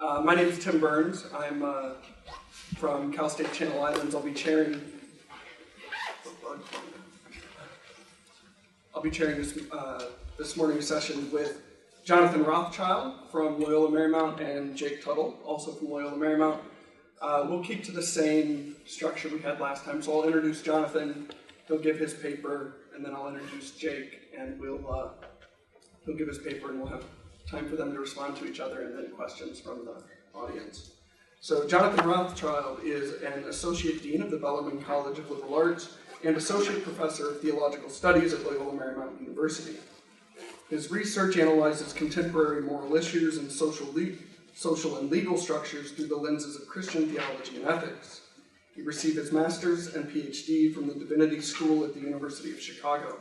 My name is Tim Burns. I'm from Cal State Channel Islands. I'll be chairing this morning's session with Jonathan Rothchild from Loyola Marymount and Jake Tuttle, also from Loyola Marymount. We'll keep to the same structure we had last time. So I'll introduce Jonathan, he'll give his paper, and then I'll introduce Jake, and he'll give his paper, and we'll have time for them to respond to each other, and then questions from the audience. So Jonathan Rothchild is an Associate Dean of the Bellarmine College of Liberal Arts and Associate Professor of Theological Studies at Loyola Marymount University. His research analyzes contemporary moral issues and social and legal structures through the lenses of Christian theology and ethics. He received his master's and PhD from the Divinity School at the University of Chicago.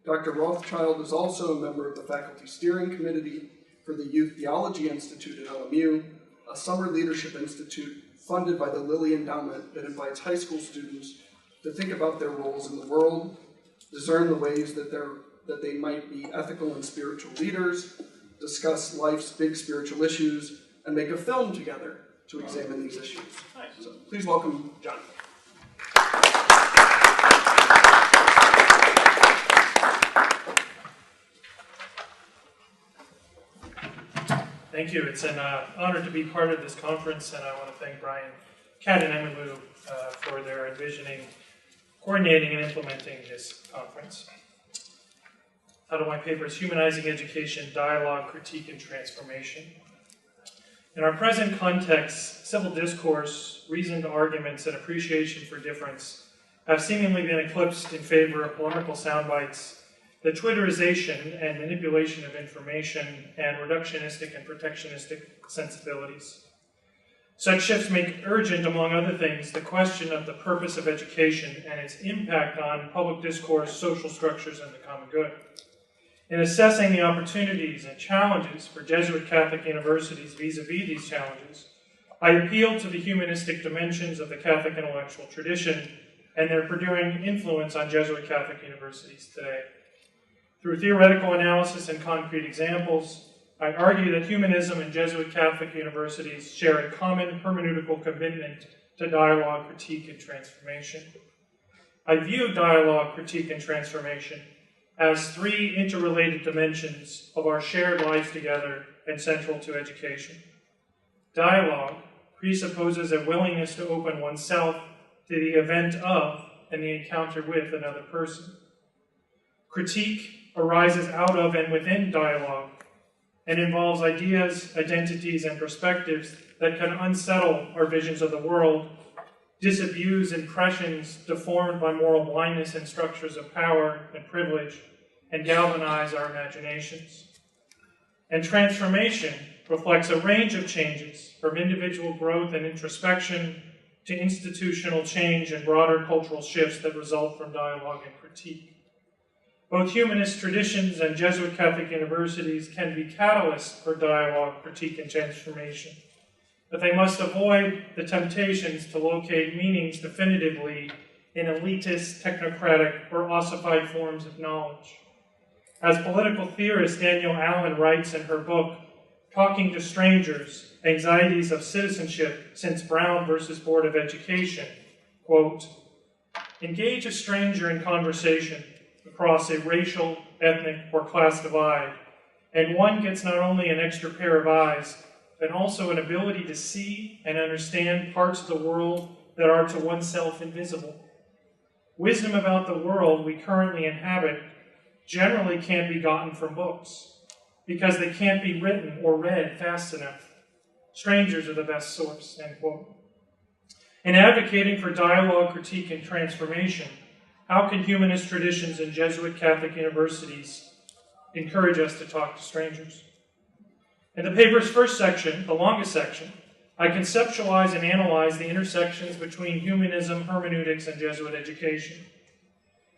Dr. Rothchild is also a member of the Faculty Steering Committee for the Youth Theology Institute at LMU, a summer leadership institute funded by the Lilly Endowment that invites high school students to think about their roles in the world, discern the ways that they might be ethical and spiritual leaders, discuss life's big spiritual issues, and make a film together to examine these issues. So please welcome Jonathan. Thank you. It's an honor to be part of this conference, and I want to thank Brian Cat and Emmylou for their envisioning, coordinating, and implementing this conference. The title of my paper is Humanizing Education, Dialogue, Critique, and Transformation. In our present context, civil discourse, reasoned arguments, and appreciation for difference have seemingly been eclipsed in favor of polemical sound bites, the Twitterization and manipulation of information, and reductionistic and protectionistic sensibilities. Such shifts make urgent, among other things, the question of the purpose of education and its impact on public discourse, social structures, and the common good. In assessing the opportunities and challenges for Jesuit Catholic universities vis-a-vis these challenges, I appeal to the humanistic dimensions of the Catholic intellectual tradition and their enduring influence on Jesuit Catholic universities today. Through theoretical analysis and concrete examples, I argue that humanism and Jesuit Catholic universities share a common hermeneutical commitment to dialogue, critique, and transformation. I view dialogue, critique, and transformation as three interrelated dimensions of our shared life together and central to education. Dialogue presupposes a willingness to open oneself to the event of and the encounter with another person. Critique arises out of and within dialogue and involves ideas, identities, and perspectives that can unsettle our visions of the world, disabuse impressions deformed by moral blindness and structures of power and privilege, and galvanize our imaginations. And transformation reflects a range of changes, from individual growth and introspection to institutional change and broader cultural shifts that result from dialogue and critique. Both humanist traditions and Jesuit Catholic universities can be catalysts for dialogue, critique, and transformation, but they must avoid the temptations to locate meanings definitively in elitist, technocratic, or ossified forms of knowledge. As political theorist Danielle Allen writes in her book, Talking to Strangers, Anxieties of Citizenship Since Brown versus Board of Education, quote, engage a stranger in conversation across a racial, ethnic, or class divide, and one gets not only an extra pair of eyes, but also an ability to see and understand parts of the world that are to oneself invisible. Wisdom about the world we currently inhabit generally can't be gotten from books, because they can't be written or read fast enough. Strangers are the best source, end quote. In advocating for dialogue, critique, and transformation, how can humanist traditions and Jesuit Catholic universities encourage us to talk to strangers? In the paper's first section, the longest section, I conceptualize and analyze the intersections between humanism, hermeneutics, and Jesuit education.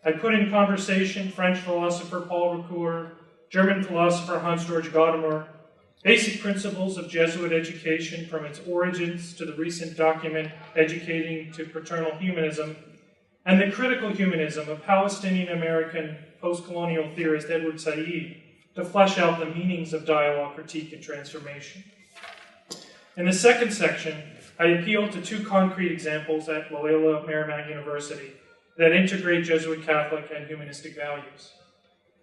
I put in conversation French philosopher Paul Ricoeur, German philosopher Hans-Georg Gadamer, basic principles of Jesuit education from its origins to the recent document Educating to Fraternal Humanism, and the critical humanism of Palestinian-American post-colonial theorist Edward Said to flesh out the meanings of dialogue, critique, and transformation. In the second section, I appeal to two concrete examples at Loyola Marymount University that integrate Jesuit Catholic and humanistic values.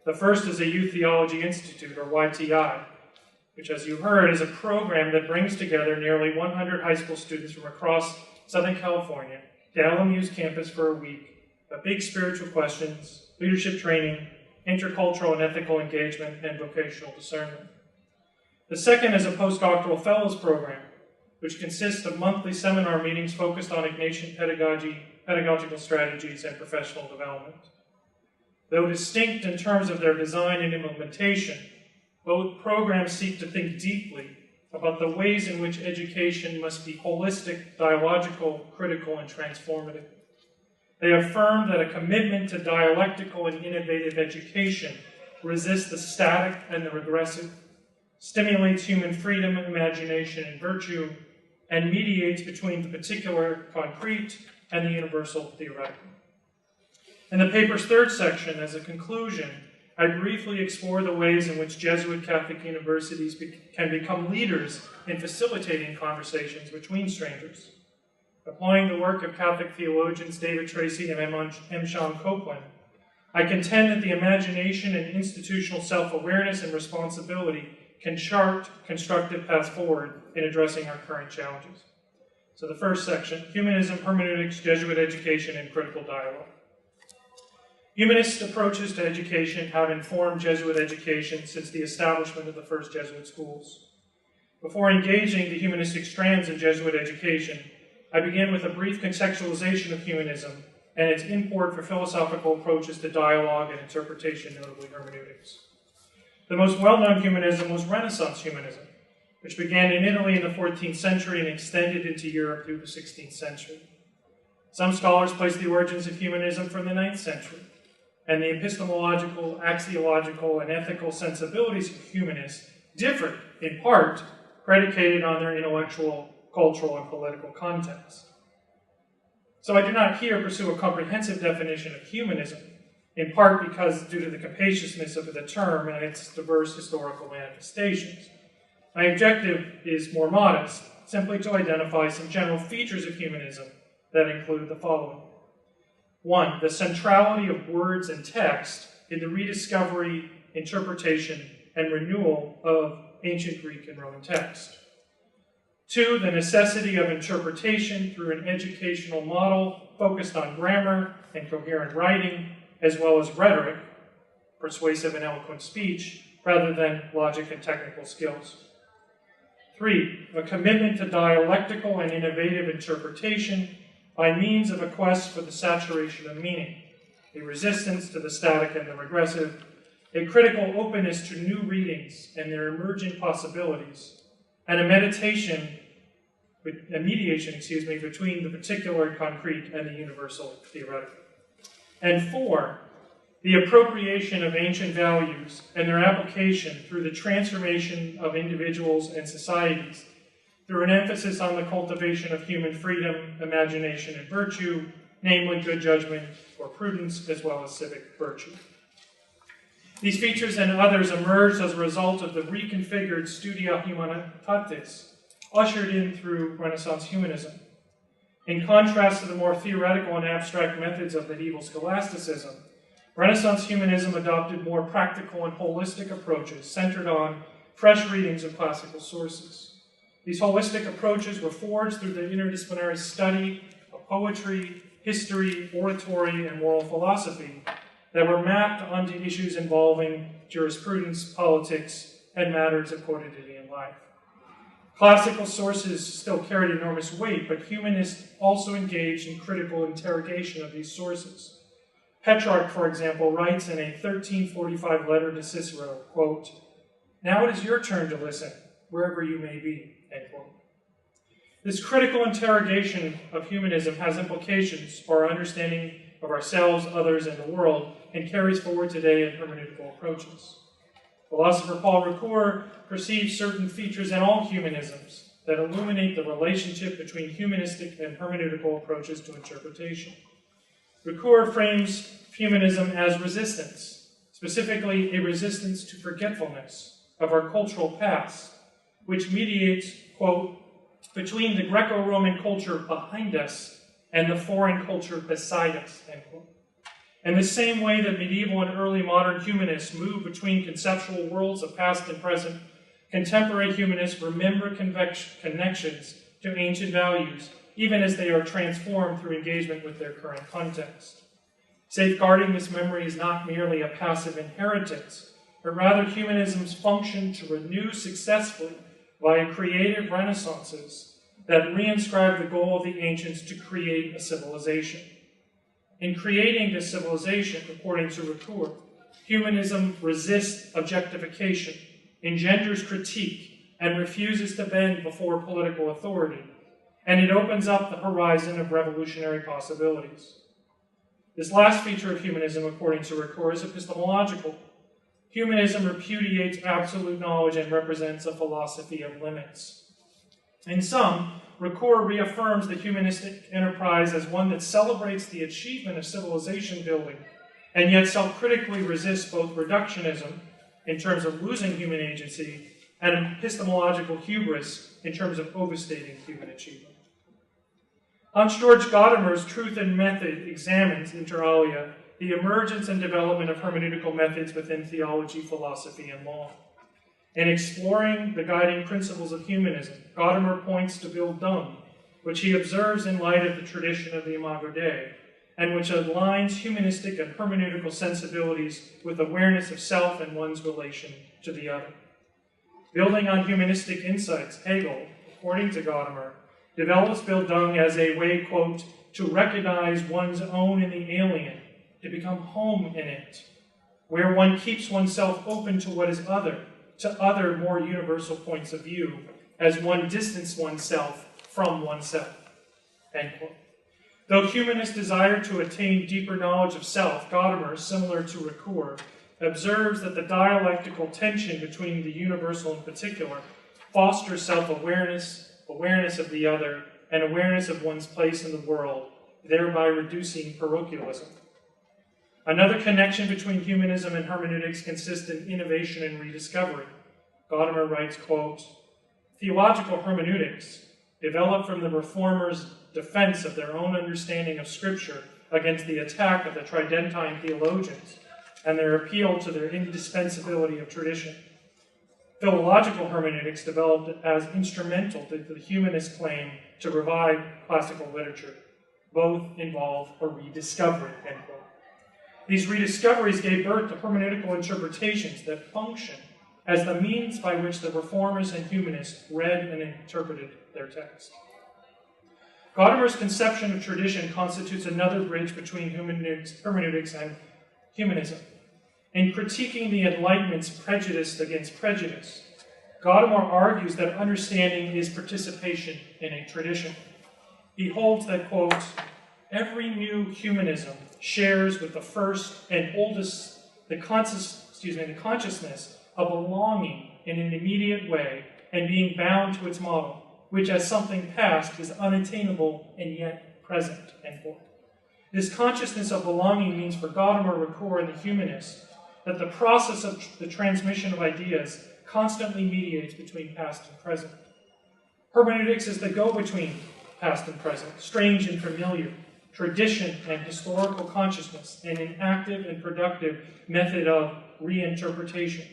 The first is a Youth Theology Institute, or YTI, which, as you heard, is a program that brings together nearly 100 high school students from across Southern California to LMU's campus for a week of big spiritual questions, leadership training, intercultural and ethical engagement, and vocational discernment. The second is a postdoctoral fellows program, which consists of monthly seminar meetings focused on Ignatian pedagogical strategies and professional development. Though distinct in terms of their design and implementation, both programs seek to think deeply about the ways in which education must be holistic, dialogical, critical, and transformative. They affirm that a commitment to dialectical and innovative education resists the static and the regressive, stimulates human freedom, imagination, and virtue, and mediates between the particular concrete and the universal theoretical. In the paper's third section, as a conclusion, I briefly explore the ways in which Jesuit Catholic universities can become leaders in facilitating conversations between strangers. Applying the work of Catholic theologians David Tracy and M. Sean Copeland, I contend that the imagination and institutional self-awareness and responsibility can chart constructive paths forward in addressing our current challenges. So the first section, Humanism, Hermeneutics, Jesuit Education, and Critical Dialogue. Humanist approaches to education have informed Jesuit education since the establishment of the first Jesuit schools. Before engaging the humanistic strands in Jesuit education, I begin with a brief contextualization of humanism and its import for philosophical approaches to dialogue and interpretation, notably hermeneutics. The most well-known humanism was Renaissance humanism, which began in Italy in the 14th century and extended into Europe through the 16th century. Some scholars place the origins of humanism from the 9th century, and the epistemological, axiological, and ethical sensibilities of humanists differed, in part, predicated on their intellectual, cultural, and political context. So I do not here pursue a comprehensive definition of humanism, in part because due to the capaciousness of the term and its diverse historical manifestations. My objective is more modest, simply to identify some general features of humanism that include the following. 1, the centrality of words and text in the rediscovery, interpretation, and renewal of ancient Greek and Roman text. 2, the necessity of interpretation through an educational model focused on grammar and coherent writing, as well as rhetoric, persuasive and eloquent speech, rather than logic and technical skills. 3, a commitment to dialectical and innovative interpretation by means of a quest for the saturation of meaning, a resistance to the static and the regressive, a critical openness to new readings and their emergent possibilities, and a mediation between the particular and concrete and the universal theoretical. And 4, the appropriation of ancient values and their application through the transformation of individuals and societies, through an emphasis on the cultivation of human freedom, imagination, and virtue, namely good judgment or prudence, as well as civic virtue. These features and others emerged as a result of the reconfigured Studia Humanitatis, ushered in through Renaissance humanism. In contrast to the more theoretical and abstract methods of medieval scholasticism, Renaissance humanism adopted more practical and holistic approaches centered on fresh readings of classical sources. These holistic approaches were forged through the interdisciplinary study of poetry, history, oratory, and moral philosophy that were mapped onto issues involving jurisprudence, politics, and matters of quotidian life. Classical sources still carried enormous weight, but humanists also engaged in critical interrogation of these sources. Petrarch, for example, writes in a 1345 letter to Cicero, quote, "Now it is your turn to listen, wherever you may be," end quote. This critical interrogation of humanism has implications for our understanding of ourselves, others, and the world, and carries forward today in hermeneutical approaches. Philosopher Paul Ricoeur perceives certain features in all humanisms that illuminate the relationship between humanistic and hermeneutical approaches to interpretation. Ricoeur frames humanism as resistance, specifically a resistance to forgetfulness of our cultural past, which mediates, quote, between the Greco-Roman culture behind us and the foreign culture beside us, end quote. In the same way that medieval and early modern humanists move between conceptual worlds of past and present, contemporary humanists remember connections to ancient values, even as they are transformed through engagement with their current context. Safeguarding this memory is not merely a passive inheritance, but rather humanism's function to renew successfully via creative renaissances that reinscribe the goal of the ancients to create a civilization. In creating this civilization, according to Ricoeur, humanism resists objectification, engenders critique, and refuses to bend before political authority, and it opens up the horizon of revolutionary possibilities. This last feature of humanism, according to Ricoeur, is epistemological. Humanism repudiates absolute knowledge and represents a philosophy of limits. In sum, Ricoeur reaffirms the humanistic enterprise as one that celebrates the achievement of civilization building, and yet self-critically resists both reductionism, in terms of losing human agency, and epistemological hubris, in terms of overstating human achievement. Hans-Georg Gadamer's Truth and Method examines, inter alia, the emergence and development of hermeneutical methods within theology, philosophy, and law. In exploring the guiding principles of humanism, Gadamer points to Bildung, which he observes in light of the tradition of the Imago Dei, and which aligns humanistic and hermeneutical sensibilities with awareness of self and one's relation to the other. Building on humanistic insights, Hegel, according to Gadamer, develops Bildung as a way, quote, to recognize one's own in the alien, to become home in it, where one keeps oneself open to what is other, to other more universal points of view, as one distances oneself from oneself, end quote. Though humanists desire to attain deeper knowledge of self, Gadamer, similar to Ricoeur, observes that the dialectical tension between the universal and particular fosters self-awareness, awareness of the other, and awareness of one's place in the world, thereby reducing parochialism. Another connection between humanism and hermeneutics consists in innovation and rediscovery. Gadamer writes, quote, theological hermeneutics, developed from the reformers' defense of their own understanding of Scripture against the attack of the Tridentine theologians and their appeal to their indispensability of tradition. Philological hermeneutics developed as instrumental to the humanist claim to revive classical literature. Both involve a rediscovery, end quote. These rediscoveries gave birth to hermeneutical interpretations that function as the means by which the reformers and humanists read and interpreted their text. Gadamer's conception of tradition constitutes another bridge between hermeneutics and humanism. In critiquing the Enlightenment's prejudice against prejudice, Gadamer argues that understanding is participation in a tradition. He holds that, quote, every new humanism shares with the first and oldest the consciousness of belonging in an immediate way and being bound to its model, which as something past is unattainable and yet present, end quote. This consciousness of belonging means for Gadamer, Ricoeur, and the humanists that the process of the transmission of ideas constantly mediates between past and present. Hermeneutics is the go-between past and present, strange and familiar, tradition and historical consciousness, and an active and productive method of reinterpretation.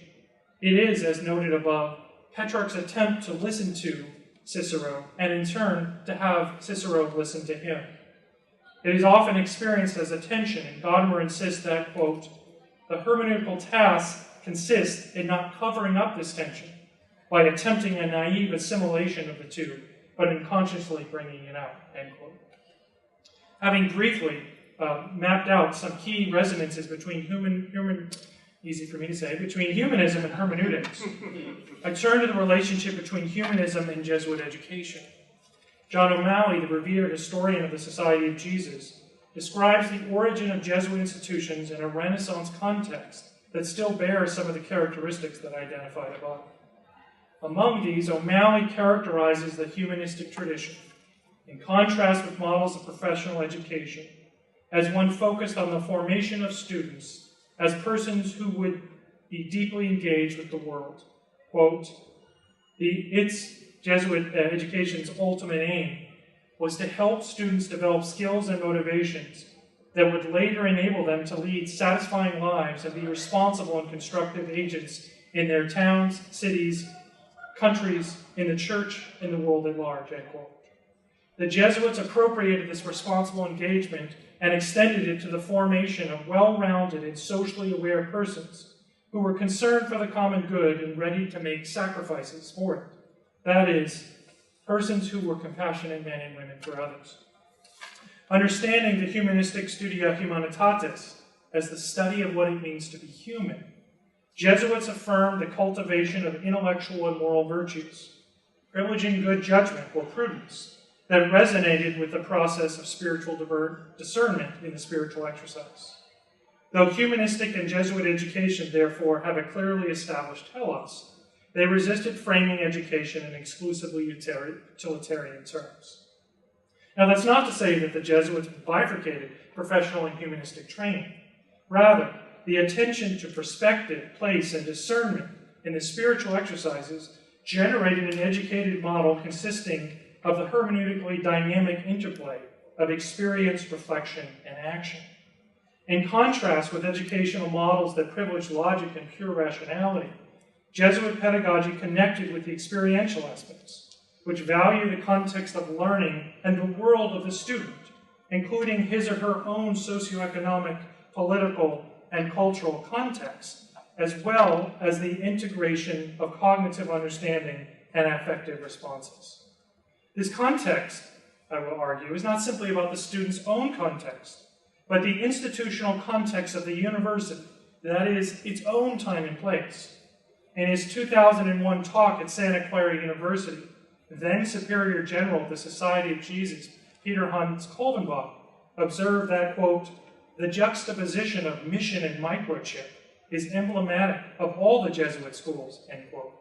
It is, as noted above, Petrarch's attempt to listen to Cicero, and in turn to have Cicero listen to him. It is often experienced as a tension, and Gadamer insists that, quote, the hermeneutical task consists in not covering up this tension by attempting a naive assimilation of the two, but in consciously bringing it out, end quote. Having briefly mapped out some key resonances between between humanism and hermeneutics, I turn to the relationship between humanism and Jesuit education. John O'Malley, the revered historian of the Society of Jesus, describes the origin of Jesuit institutions in a Renaissance context that still bears some of the characteristics that I identified above. Among these, O'Malley characterizes the humanistic tradition, in contrast with models of professional education, as one focused on the formation of students as persons who would be deeply engaged with the world. Quote, its Jesuit education's ultimate aim was to help students develop skills and motivations that would later enable them to lead satisfying lives and be responsible and constructive agents in their towns, cities, countries, in the church, in the world at large, end quote. The Jesuits appropriated this responsible engagement and extended it to the formation of well-rounded and socially aware persons who were concerned for the common good and ready to make sacrifices for it. That is, persons who were compassionate men and women for others. Understanding the humanistic studia humanitatis as the study of what it means to be human, Jesuits affirmed the cultivation of intellectual and moral virtues, privileging good judgment or prudence that resonated with the process of spiritual discernment in the spiritual exercise. Though humanistic and Jesuit education, therefore, have a clearly established telos, they resisted framing education in exclusively utilitarian terms. Now, that's not to say that the Jesuits bifurcated professional and humanistic training. Rather, the attention to perspective, place, and discernment in the spiritual exercises generated an educated model consisting of the hermeneutically dynamic interplay of experience, reflection, and action. In contrast with educational models that privilege logic and pure rationality, Jesuit pedagogy connected with the experiential aspects, which value the context of learning and the world of the student, including his or her own socioeconomic, political, and cultural context, as well as the integration of cognitive understanding and affective responses. This context, I will argue, is not simply about the student's own context, but the institutional context of the university, that is, its own time and place. In his 2001 talk at Santa Clara University, then Superior General of the Society of Jesus, Peter Hans Koldenbach, observed that, quote, "The juxtaposition of mission and microchip is emblematic of all the Jesuit schools," end quote,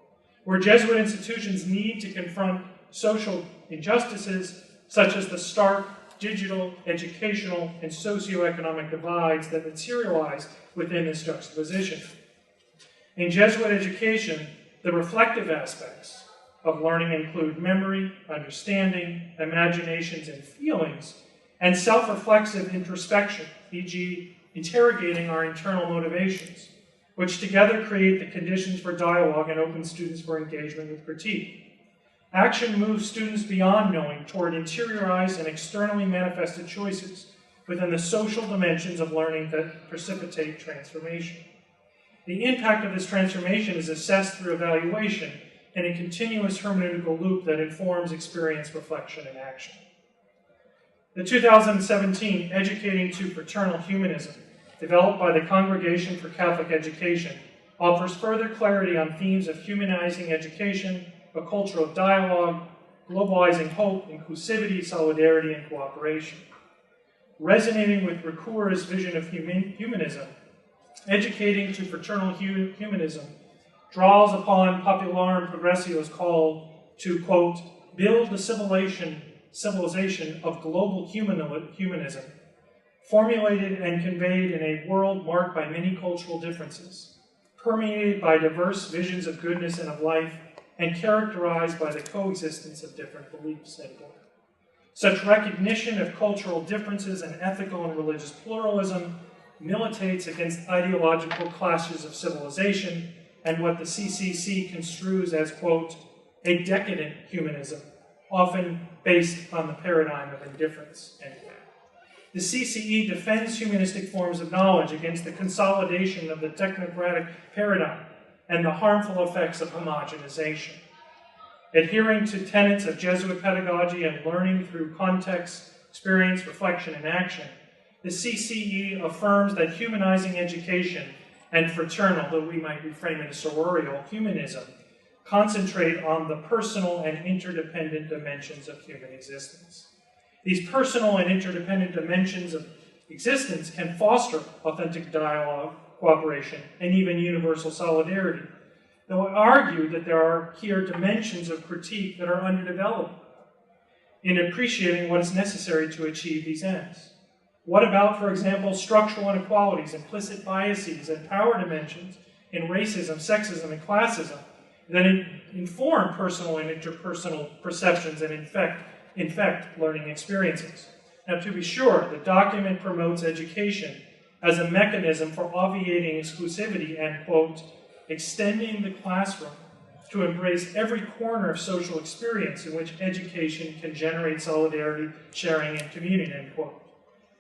where Jesuit institutions need to confront social injustices such as the stark digital, educational, and socioeconomic divides that materialize within this juxtaposition. In Jesuit education, the reflective aspects of learning include memory, understanding, imaginations and feelings, and self-reflexive introspection, e.g., interrogating our internal motivations, which together create the conditions for dialogue and open students for engagement with critique. Action moves students beyond knowing toward interiorized and externally manifested choices within the social dimensions of learning that precipitate transformation. The impact of this transformation is assessed through evaluation in a continuous hermeneutical loop that informs experience, reflection, and action. The 2017 Educating to Fraternal Humanism, developed by the Congregation for Catholic Education, offers further clarity on themes of humanizing education, a culture of dialogue, globalizing hope, inclusivity, solidarity, and cooperation. Resonating with Ricoeur's vision of humanism, Educating to Fraternal Humanism draws upon Popularum Progressio's call to, quote, build the civilization of global humanism, formulated and conveyed in a world marked by many cultural differences, permeated by diverse visions of goodness and of life, and characterized by the coexistence of different beliefs, end quote. Such recognition of cultural differences and ethical and religious pluralism militates against ideological clashes of civilization and what the CCC construes as, quote, a decadent humanism, often based on the paradigm of indifference, end quote. The CCE defends humanistic forms of knowledge against the consolidation of the technocratic paradigm and the harmful effects of homogenization. Adhering to tenets of Jesuit pedagogy and learning through context, experience, reflection, and action, the CCE affirms that humanizing education and fraternal, though we might reframe it as sororial, humanism, concentrate on the personal and interdependent dimensions of human existence. These personal and interdependent dimensions of existence can foster authentic dialogue, cooperation, and even universal solidarity, though I argue that there are here dimensions of critique that are underdeveloped in appreciating what is necessary to achieve these ends. What about, for example, structural inequalities, implicit biases, and power dimensions in racism, sexism, and classism that inform personal and interpersonal perceptions and infect learning experiences. Now, to be sure, the document promotes education as a mechanism for obviating exclusivity and, quote, extending the classroom to embrace every corner of social experience in which education can generate solidarity, sharing, and communion, end quote.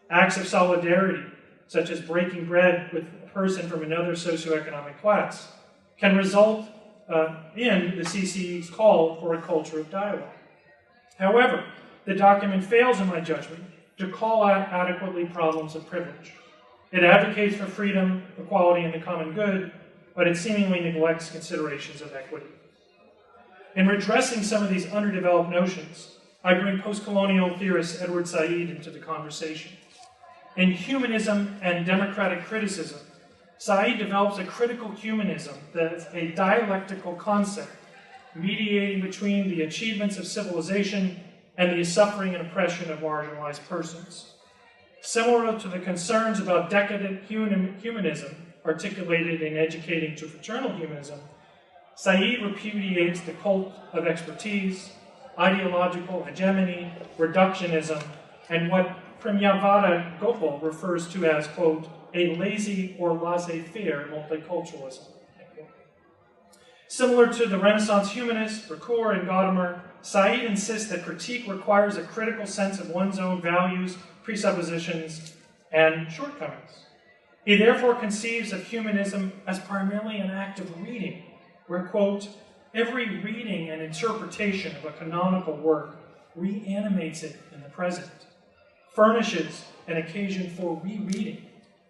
Acts of solidarity, such as breaking bread with a person from another socioeconomic class, can result in the CCE's call for a culture of dialogue. However, the document fails, in my judgment, to call out adequately problems of privilege. It advocates for freedom, equality, and the common good, but it seemingly neglects considerations of equity. In redressing some of these underdeveloped notions, I bring post-colonial theorist Edward Said into the conversation. In Humanism and Democratic Criticism, Said develops a critical humanism that is a dialectical concept mediating between the achievements of civilization and the suffering and oppression of marginalized persons. Similar to the concerns about decadent humanism articulated in Educating to Fraternal Humanism, Said repudiates the cult of expertise, ideological hegemony, reductionism, and what Premyavada Gopal refers to as, quote, a lazy or laissez-faire multiculturalism. Similar to the Renaissance humanists, Ricoeur and Gadamer, Said insists that critique requires a critical sense of one's own values, presuppositions, and shortcomings. He therefore conceives of humanism as primarily an act of reading, where, quote, every reading and interpretation of a canonical work reanimates it in the present, furnishes an occasion for rereading,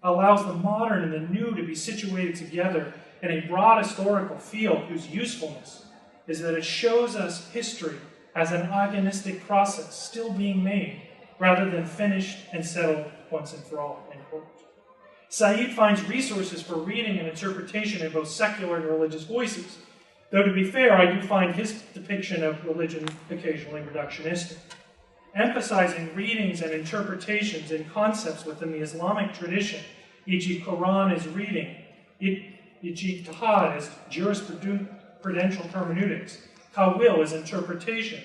allows the modern and the new to be situated together in a broad historical field whose usefulness is that it shows us history as an agonistic process still being made rather than finished and settled once and for all, end quote. Said finds resources for reading and interpretation in both secular and religious voices, though to be fair, I do find his depiction of religion occasionally reductionistic. Emphasizing readings and interpretations in concepts within the Islamic tradition, e.g. Quran as reading, ijtihad as jurisprudential hermeneutics, tawil as interpretation,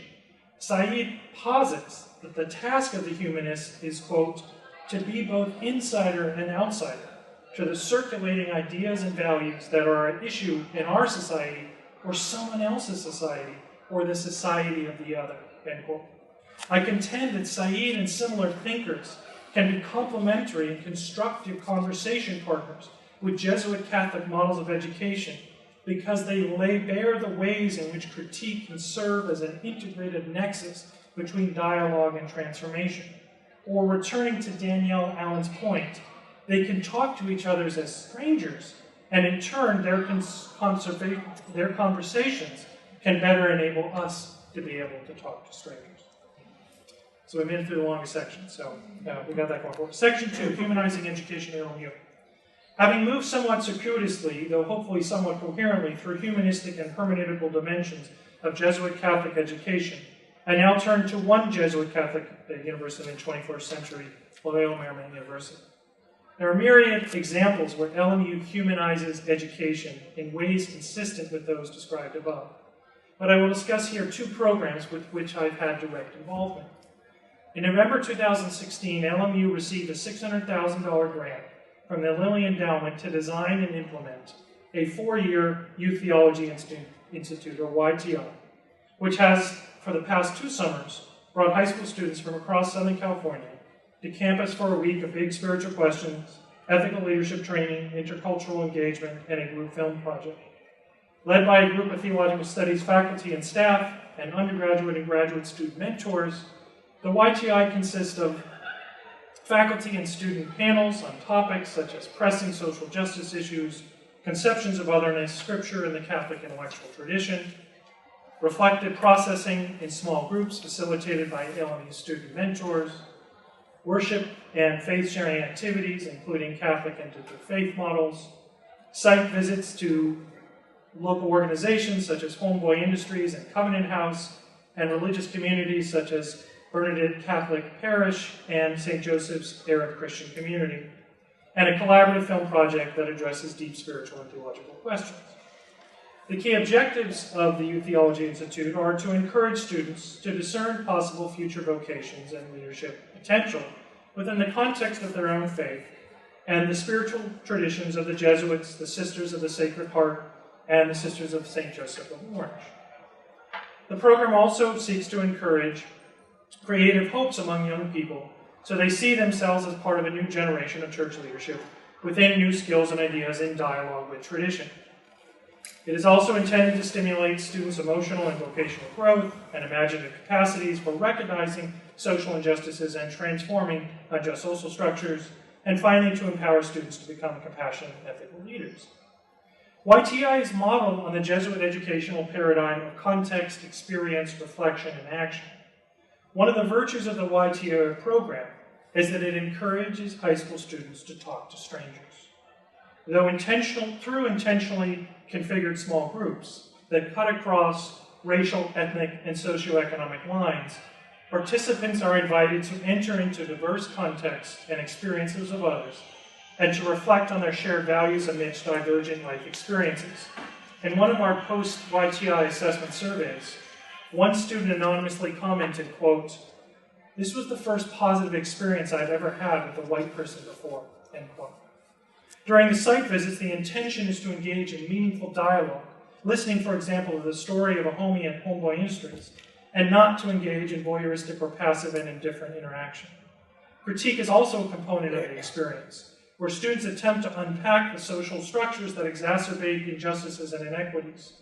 Said posits that the task of the humanist is, quote, to be both insider and outsider to the circulating ideas and values that are at issue in our society or someone else's society or the society of the other, end quote. I contend that Said and similar thinkers can be complementary and constructive conversation partners with Jesuit Catholic models of education because they lay bare the ways in which critique can serve as an integrated nexus between dialogue and transformation. Or returning to Danielle Allen's point, they can talk to each other as strangers, and in turn, their conversations can better enable us to be able to talk to strangers. So we made it through the longest section, so we got that going forward. Section 2, Humanizing Education at LMU. Having moved somewhat circuitously, though hopefully somewhat coherently, through humanistic and hermeneutical dimensions of Jesuit Catholic education, I now turn to one Jesuit Catholic university in the 21st century, Loyola Marymount University. There are myriad examples where LMU humanizes education in ways consistent with those described above. But I will discuss here two programs with which I've had direct involvement. In November 2016, LMU received a $600,000 grant from the Lilly Endowment to design and implement a 4-year Youth Theology Institute, or YTI, which has, for the past 2 summers, brought high school students from across Southern California to campus for a week of big spiritual questions, ethical leadership training, intercultural engagement, and a group film project. Led by a group of theological studies faculty and staff and undergraduate and graduate student mentors, the YTI consists of faculty and student panels on topics such as pressing social justice issues, conceptions of otherness, scripture and the Catholic intellectual tradition, reflective processing in small groups facilitated by LMU student mentors, worship and faith-sharing activities, including Catholic and interfaith models, site visits to local organizations such as Homeboy Industries and Covenant House, and religious communities such as Bernadette Catholic Parish and St. Joseph's Arab Christian Community, and a collaborative film project that addresses deep spiritual and theological questions. The key objectives of the Youth Theology Institute are to encourage students to discern possible future vocations and leadership potential within the context of their own faith and the spiritual traditions of the Jesuits, the Sisters of the Sacred Heart, and the Sisters of St. Joseph of Orange. The program also seeks to encourage creative hopes among young people so they see themselves as part of a new generation of church leadership within new skills and ideas in dialogue with tradition. It is also intended to stimulate students' emotional and vocational growth and imaginative capacities for recognizing social injustices and transforming unjust social structures, and finally to empower students to become compassionate and ethical leaders. YTI is modeled on the Jesuit educational paradigm of context, experience, reflection, and action. One of the virtues of the YTI program is that it encourages high school students to talk to strangers. Through intentionally configured small groups that cut across racial, ethnic, and socioeconomic lines, participants are invited to enter into diverse contexts and experiences of others and to reflect on their shared values amidst divergent life experiences. In one of our post-YTI assessment surveys, one student anonymously commented, quote, "This was the first positive experience I've ever had with a white person before," end quote. During the site visits, the intention is to engage in meaningful dialogue, listening, for example, to the story of a homie at Homeboy Industries, and not to engage in voyeuristic or passive and indifferent interaction. Critique is also a component of the experience, where students attempt to unpack the social structures that exacerbate injustices and inequities.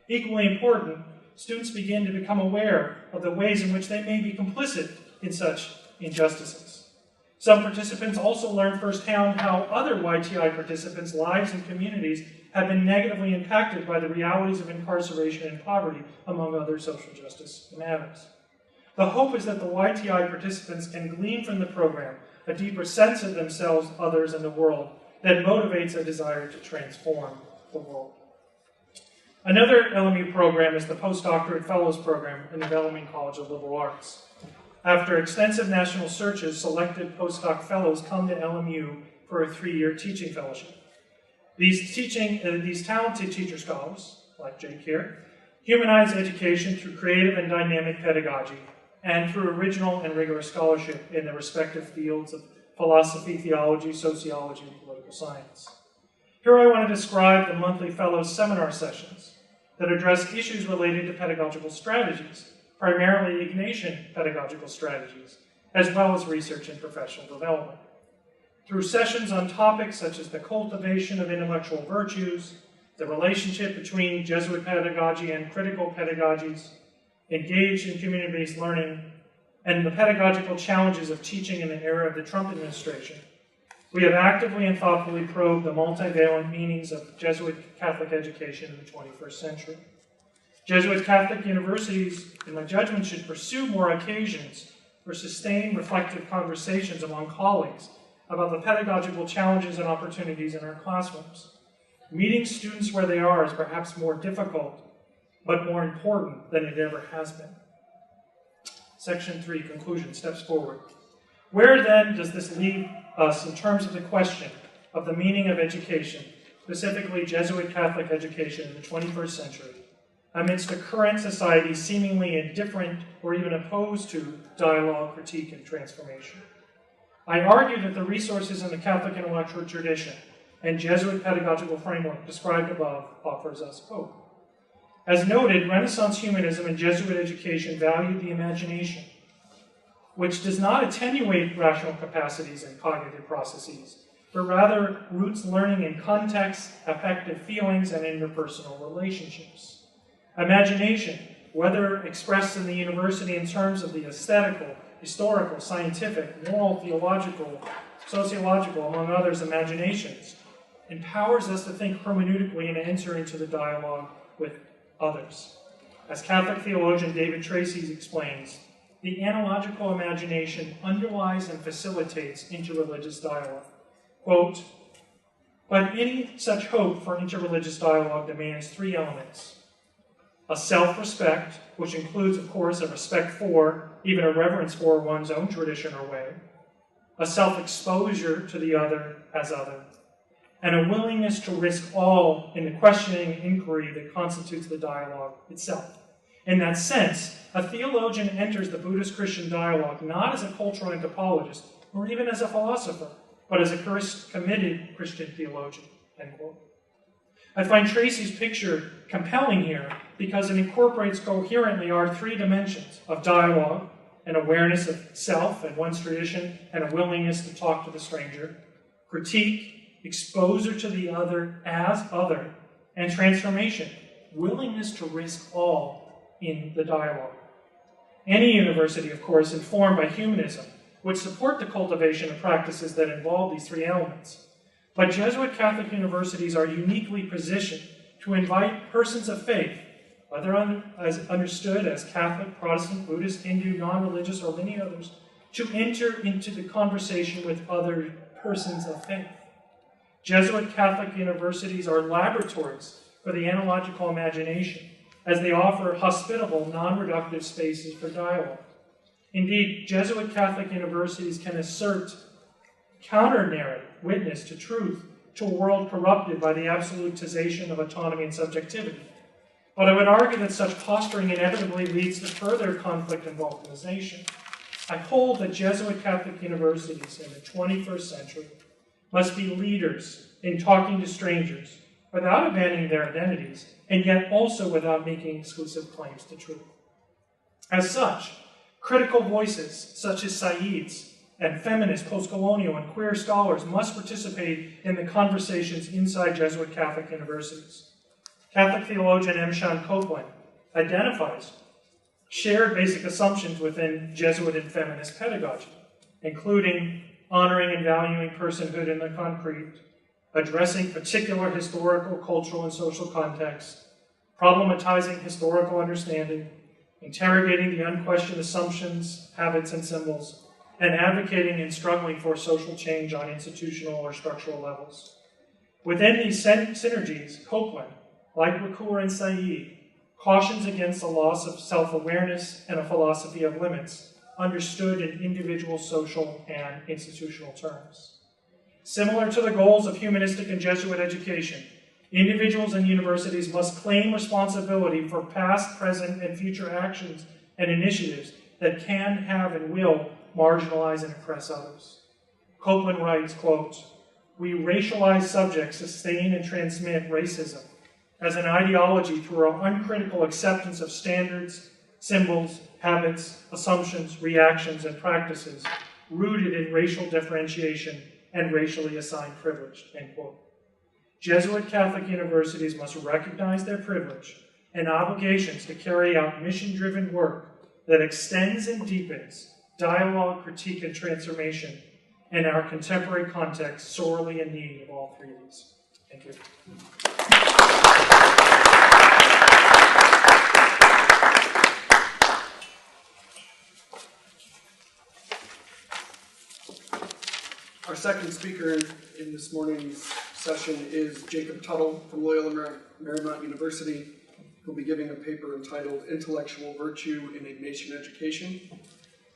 Equally important, students begin to become aware of the ways in which they may be complicit in such injustices. Some participants also learn firsthand how other YTI participants' lives and communities have been negatively impacted by the realities of incarceration and poverty, among other social justice matters. The hope is that the YTI participants can glean from the program a deeper sense of themselves, others, and the world that motivates a desire to transform the world. Another LMU program is the Postdoctorate Fellows Program in the Bellarmine College of Liberal Arts. After extensive national searches, selected postdoc fellows come to LMU for a 3-year teaching fellowship. These talented teacher scholars, like Jake here, humanize education through creative and dynamic pedagogy and through original and rigorous scholarship in the respective fields of philosophy, theology, sociology, and political science. Here I want to describe the monthly fellows seminar sessions that address issues related to pedagogical strategies, primarily Ignatian pedagogical strategies, as well as research and professional development. Through sessions on topics such as the cultivation of intellectual virtues, the relationship between Jesuit pedagogy and critical pedagogies, engaged in community-based learning, and the pedagogical challenges of teaching in the era of the Trump administration, we have actively and thoughtfully probed the multivalent meanings of Jesuit Catholic education in the 21st century. Jesuit Catholic universities, in my judgment, should pursue more occasions for sustained reflective conversations among colleagues about the pedagogical challenges and opportunities in our classrooms. Meeting students where they are is perhaps more difficult, but more important than it ever has been. Section 3, conclusion, steps forward. Where then does this leave us in terms of the question of the meaning of education, specifically Jesuit Catholic education in the 21st century, amidst a current society seemingly indifferent or even opposed to dialogue, critique, and transformation? I argue that the resources in the Catholic intellectual tradition and Jesuit pedagogical framework described above offers us hope. As noted, Renaissance humanism and Jesuit education valued the imagination, which does not attenuate rational capacities and cognitive processes, but rather roots learning in context, affective feelings, and interpersonal relationships. Imagination, whether expressed in the university in terms of the aesthetical, historical, scientific, moral, theological, sociological, among others, imaginations, empowers us to think hermeneutically and enter into the dialogue with others. As Catholic theologian David Tracy explains, the analogical imagination underlies and facilitates interreligious dialogue. Quote, but any such hope for interreligious dialogue demands 3 elements. A self-respect, which includes, of course, a respect for, even a reverence for one's own tradition or way. A self-exposure to the other as other. and a willingness to risk all in the questioning inquiry that constitutes the dialogue itself. In that sense, a theologian enters the Buddhist-Christian dialogue not as a cultural anthropologist, or even as a philosopher, but as a committed Christian theologian, end quote. I find Tracy's picture compelling here because it incorporates coherently our three dimensions of dialogue, an awareness of self and one's tradition, and a willingness to talk to the stranger, critique, exposure to the other as other, and transformation, willingness to risk all in the dialogue. Any university, of course, informed by humanism, would support the cultivation of practices that involve these three elements. But Jesuit Catholic universities are uniquely positioned to invite persons of faith, whether understood as Catholic, Protestant, Buddhist, Hindu, non-religious, or many others, to enter into the conversation with other persons of faith. Jesuit Catholic universities are laboratories for the analogical imagination, as they offer hospitable, non-reductive spaces for dialogue. Indeed, Jesuit Catholic universities can assert counter-narrative witness to truth to a world corrupted by the absolutization of autonomy and subjectivity. But I would argue that such posturing inevitably leads to further conflict and balkanization. I hold that Jesuit Catholic universities in the 21st century must be leaders in talking to strangers without abandoning their identities, and yet also without making exclusive claims to truth. As such, critical voices such as Said's and feminist, post-colonial, and queer scholars must participate in the conversations inside Jesuit Catholic universities. Catholic theologian M. Sean Copeland identifies shared basic assumptions within Jesuit and feminist pedagogy, including honoring and valuing personhood in the concrete, addressing particular historical, cultural, and social contexts, problematizing historical understanding, interrogating the unquestioned assumptions, habits, and symbols, and advocating and struggling for social change on institutional or structural levels. Within these synergies, Copeland, like Ricoeur and Said, cautions against the loss of self-awareness and a philosophy of limits, understood in individual, social, and institutional terms. Similar to the goals of humanistic and Jesuit education, individuals and universities must claim responsibility for past, present, and future actions and initiatives that can, have, and will marginalize and oppress others. Copeland writes, quote, "We racialized subjects sustain and transmit racism as an ideology through our uncritical acceptance of standards, symbols, habits, assumptions, reactions, and practices rooted in racial differentiation and racially assigned privilege," end quote. Jesuit Catholic universities must recognize their privilege and obligations to carry out mission-driven work that extends and deepens dialogue, critique, and transformation in our contemporary context, sorely in need of all three of these. Thank you. Our second speaker in this morning's session is Jacob Tuttle from Loyola Marymount University, who'll be giving a paper entitled Intellectual Virtue in Ignatian Education.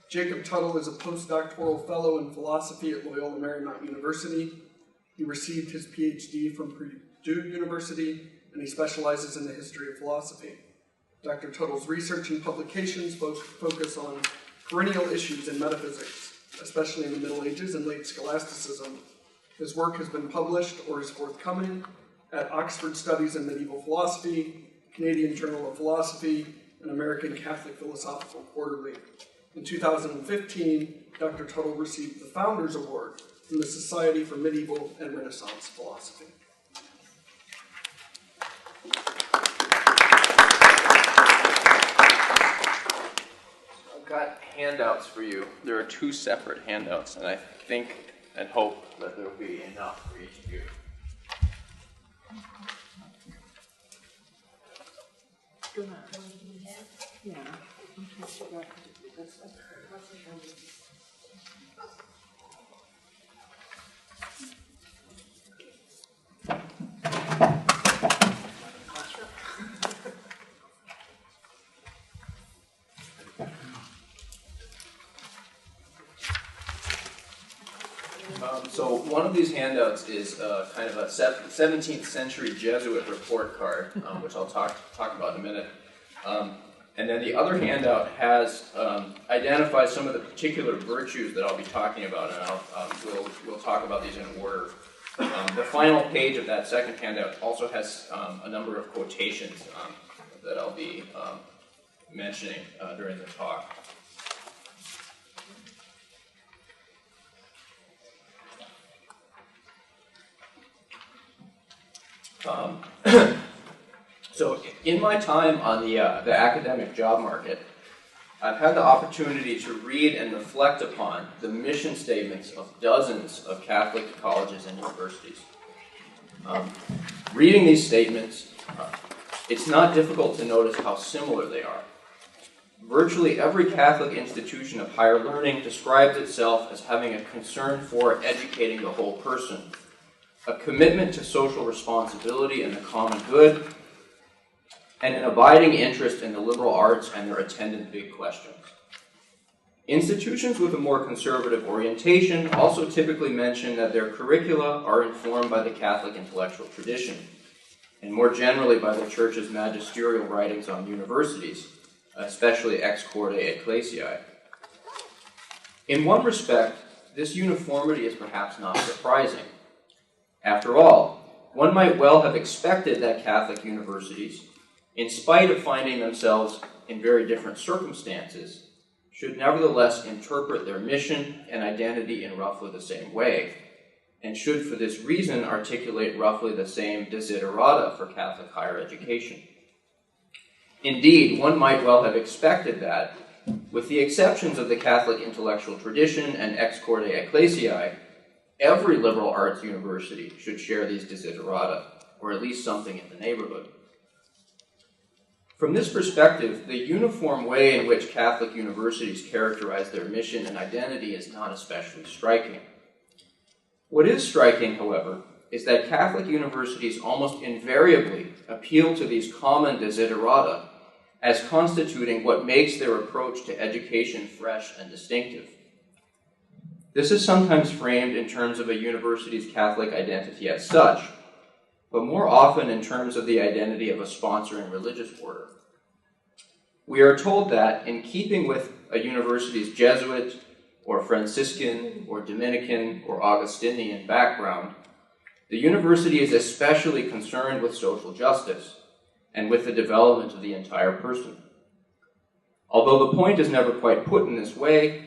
Jacob Tuttle is a postdoctoral fellow in philosophy at Loyola Marymount University. He received his PhD from Purdue University, and he specializes in the history of philosophy. Dr. Tuttle's research and publications focus on perennial issues in metaphysics, especially in the Middle Ages and late scholasticism. His work has been published or is forthcoming at Oxford Studies in Medieval Philosophy, Canadian Journal of Philosophy, and American Catholic Philosophical Quarterly. In 2015, Dr. Tuttle received the Founders Award from the Society for Medieval and Renaissance Philosophy. I've got handouts for you. There are two separate handouts, and I think and hope that there will be enough for each of you. Yeah. So one of these handouts is kind of a 17th century Jesuit report card, which I'll talk about in a minute. And then the other handout has identifies some of the particular virtues that I'll be talking about, and we'll talk about these in order. The final page of that second handout also has a number of quotations that I'll be mentioning during the talk. So in my time on the academic job market, I've had the opportunity to read and reflect upon the mission statements of dozens of Catholic colleges and universities. Reading these statements, it's not difficult to notice how similar they are. Virtually every Catholic institution of higher learning describes itself as having a concern for educating the whole person, a commitment to social responsibility and the common good, and an abiding interest in the liberal arts and their attendant big questions. Institutions with a more conservative orientation also typically mention that their curricula are informed by the Catholic intellectual tradition, and more generally by the Church's magisterial writings on universities, especially Ex Corde Ecclesiae. In one respect, this uniformity is perhaps not surprising. After all, one might well have expected that Catholic universities, in spite of finding themselves in very different circumstances, should nevertheless interpret their mission and identity in roughly the same way, and should for this reason articulate roughly the same desiderata for Catholic higher education. Indeed, one might well have expected that, with the exceptions of the Catholic intellectual tradition and Ex Corde Ecclesiae, every liberal arts university should share these desiderata, or at least something in the neighborhood. From this perspective, the uniform way in which Catholic universities characterize their mission and identity is not especially striking. What is striking, however, is that Catholic universities almost invariably appeal to these common desiderata as constituting what makes their approach to education fresh and distinctive. This is sometimes framed in terms of a university's Catholic identity as such, but more often in terms of the identity of a sponsoring religious order. We are told that, in keeping with a university's Jesuit, or Franciscan, or Dominican, or Augustinian background, the university is especially concerned with social justice and with the development of the entire person. Although the point is never quite put in this way,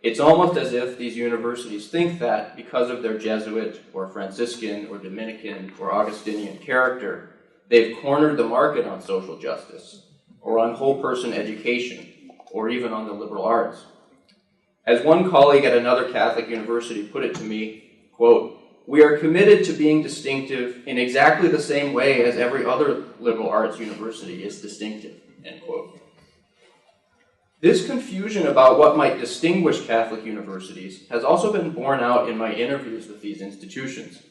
it's almost as if these universities think that, because of their Jesuit, or Franciscan, or Dominican, or Augustinian character, they've cornered the market on social justice, or on whole person education, or even on the liberal arts. As one colleague at another Catholic university put it to me, quote, "We are committed to being distinctive in exactly the same way as every other liberal arts university is distinctive," end quote. This confusion about what might distinguish Catholic universities has also been borne out in my interviews with these institutions.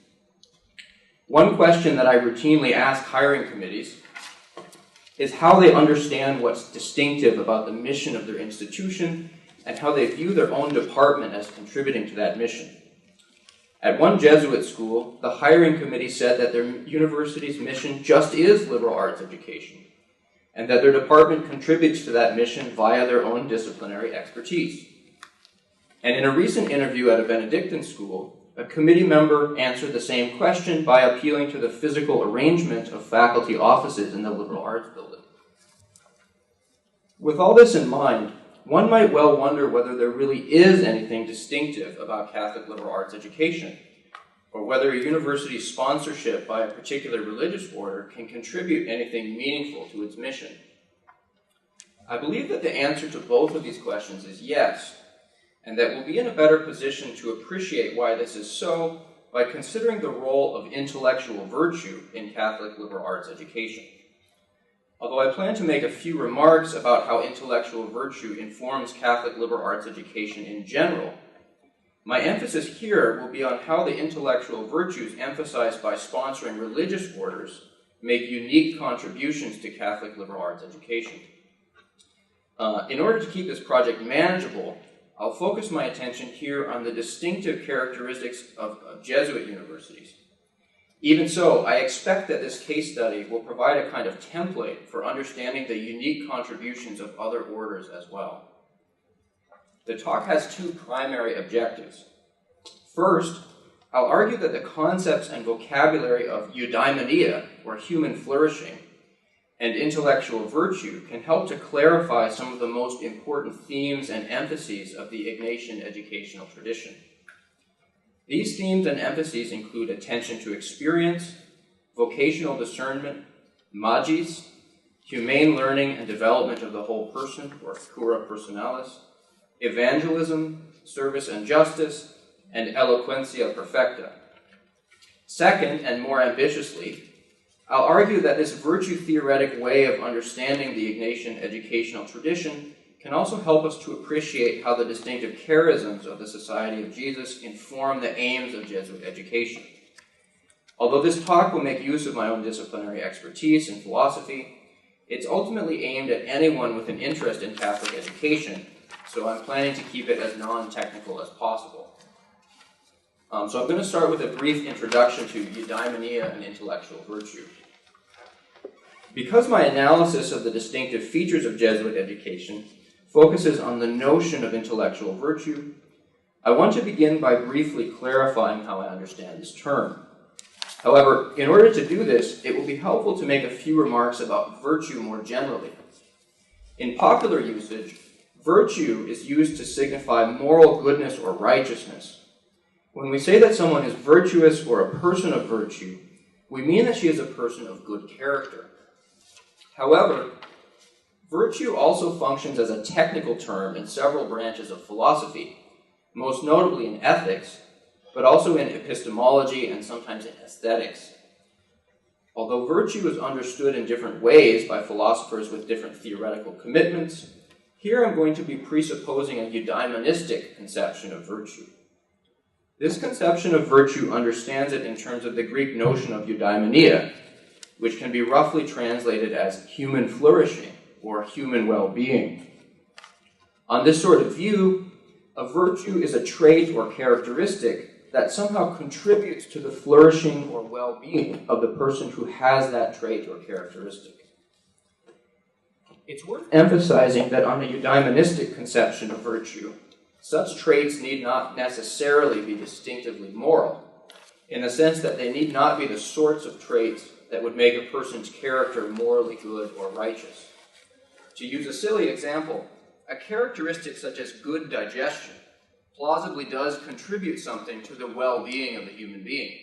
One question that I routinely ask hiring committees is how they understand what's distinctive about the mission of their institution and how they view their own department as contributing to that mission. At one Jesuit school, the hiring committee said that their university's mission just is liberal arts education, and that their department contributes to that mission via their own disciplinary expertise. And in a recent interview at a Benedictine school, a committee member answered the same question by appealing to the physical arrangement of faculty offices in the liberal arts building. With all this in mind, one might well wonder whether there really is anything distinctive about Catholic liberal arts education, or whether a university's sponsorship by a particular religious order can contribute anything meaningful to its mission. I believe that the answer to both of these questions is yes, and that we'll be in a better position to appreciate why this is so by considering the role of intellectual virtue in Catholic liberal arts education. Although I plan to make a few remarks about how intellectual virtue informs Catholic liberal arts education in general, my emphasis here will be on how the intellectual virtues emphasized by sponsoring religious orders make unique contributions to Catholic liberal arts education. In order to keep this project manageable, I'll focus my attention here on the distinctive characteristics of Jesuit universities. Even so, I expect that this case study will provide a kind of template for understanding the unique contributions of other orders as well. The talk has two primary objectives. First, I'll argue that the concepts and vocabulary of eudaimonia, or human flourishing, and intellectual virtue can help to clarify some of the most important themes and emphases of the Ignatian educational tradition. These themes and emphases include attention to experience, vocational discernment, magis, humane learning and development of the whole person, or cura personalis, evangelism, service and justice, and eloquentia perfecta. Second, and more ambitiously, I'll argue that this virtue-theoretic way of understanding the Ignatian educational tradition can also help us to appreciate how the distinctive charisms of the Society of Jesus inform the aims of Jesuit education. Although this talk will make use of my own disciplinary expertise in philosophy, it's ultimately aimed at anyone with an interest in Catholic education, so I'm planning to keep it as non-technical as possible. So I'm going to start with a brief introduction to eudaimonia and intellectual virtue. Because my analysis of the distinctive features of Jesuit education focuses on the notion of intellectual virtue, I want to begin by briefly clarifying how I understand this term. However, in order to do this, it will be helpful to make a few remarks about virtue more generally. In popular usage, virtue is used to signify moral goodness or righteousness. When we say that someone is virtuous or a person of virtue, we mean that she is a person of good character. However, virtue also functions as a technical term in several branches of philosophy, most notably in ethics, but also in epistemology and sometimes in aesthetics. Although virtue is understood in different ways by philosophers with different theoretical commitments, here I'm going to be presupposing a eudaimonistic conception of virtue. This conception of virtue understands it in terms of the Greek notion of eudaimonia, which can be roughly translated as human flourishing or human well-being. On this sort of view, a virtue is a trait or characteristic that somehow contributes to the flourishing or well-being of the person who has that trait or characteristic. It's worth emphasizing that on a eudaimonistic conception of virtue, such traits need not necessarily be distinctively moral, in the sense that they need not be the sorts of traits that would make a person's character morally good or righteous. To use a silly example, a characteristic such as good digestion plausibly does contribute something to the well-being of the human being.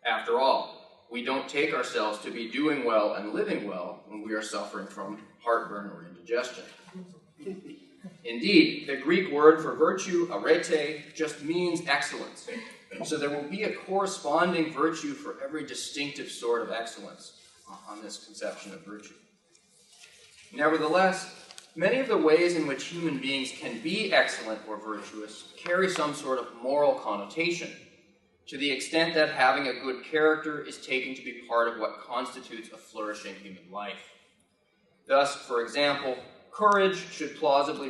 After all, we don't take ourselves to be doing well and living well when we are suffering from heartburn or indigestion. Indeed, the Greek word for virtue, arete, just means excellence. So there will be a corresponding virtue for every distinctive sort of excellence on this conception of virtue. Nevertheless, many of the ways in which human beings can be excellent or virtuous carry some sort of moral connotation, to the extent that having a good character is taken to be part of what constitutes a flourishing human life. Thus, for example, courage should plausibly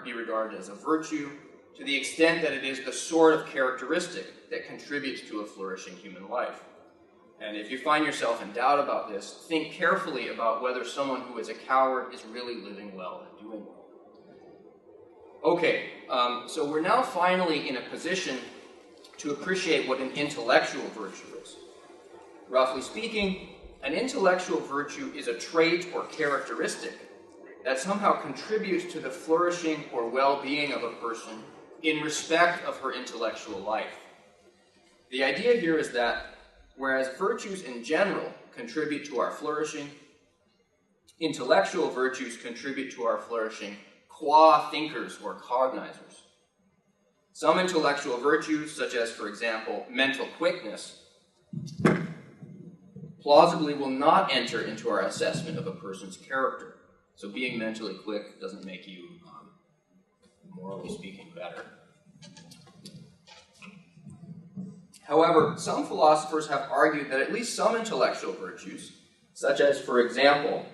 be regarded as a virtue to the extent that it is the sort of characteristic that contributes to a flourishing human life. And if you find yourself in doubt about this, think carefully about whether someone who is a coward is really living well and doing well. Okay, so we're now finally in a position to appreciate what an intellectual virtue is. Roughly speaking, an intellectual virtue is a trait or characteristic that somehow contributes to the flourishing or well-being of a person in respect of her intellectual life. The idea here is that whereas virtues in general contribute to our flourishing, intellectual virtues contribute to our flourishing qua thinkers or cognizers. Some intellectual virtues, such as, for example, mental quickness, plausibly will not enter into our assessment of a person's character. So being mentally quick doesn't make you, morally speaking, better. However, some philosophers have argued that at least some intellectual virtues, such as, for example,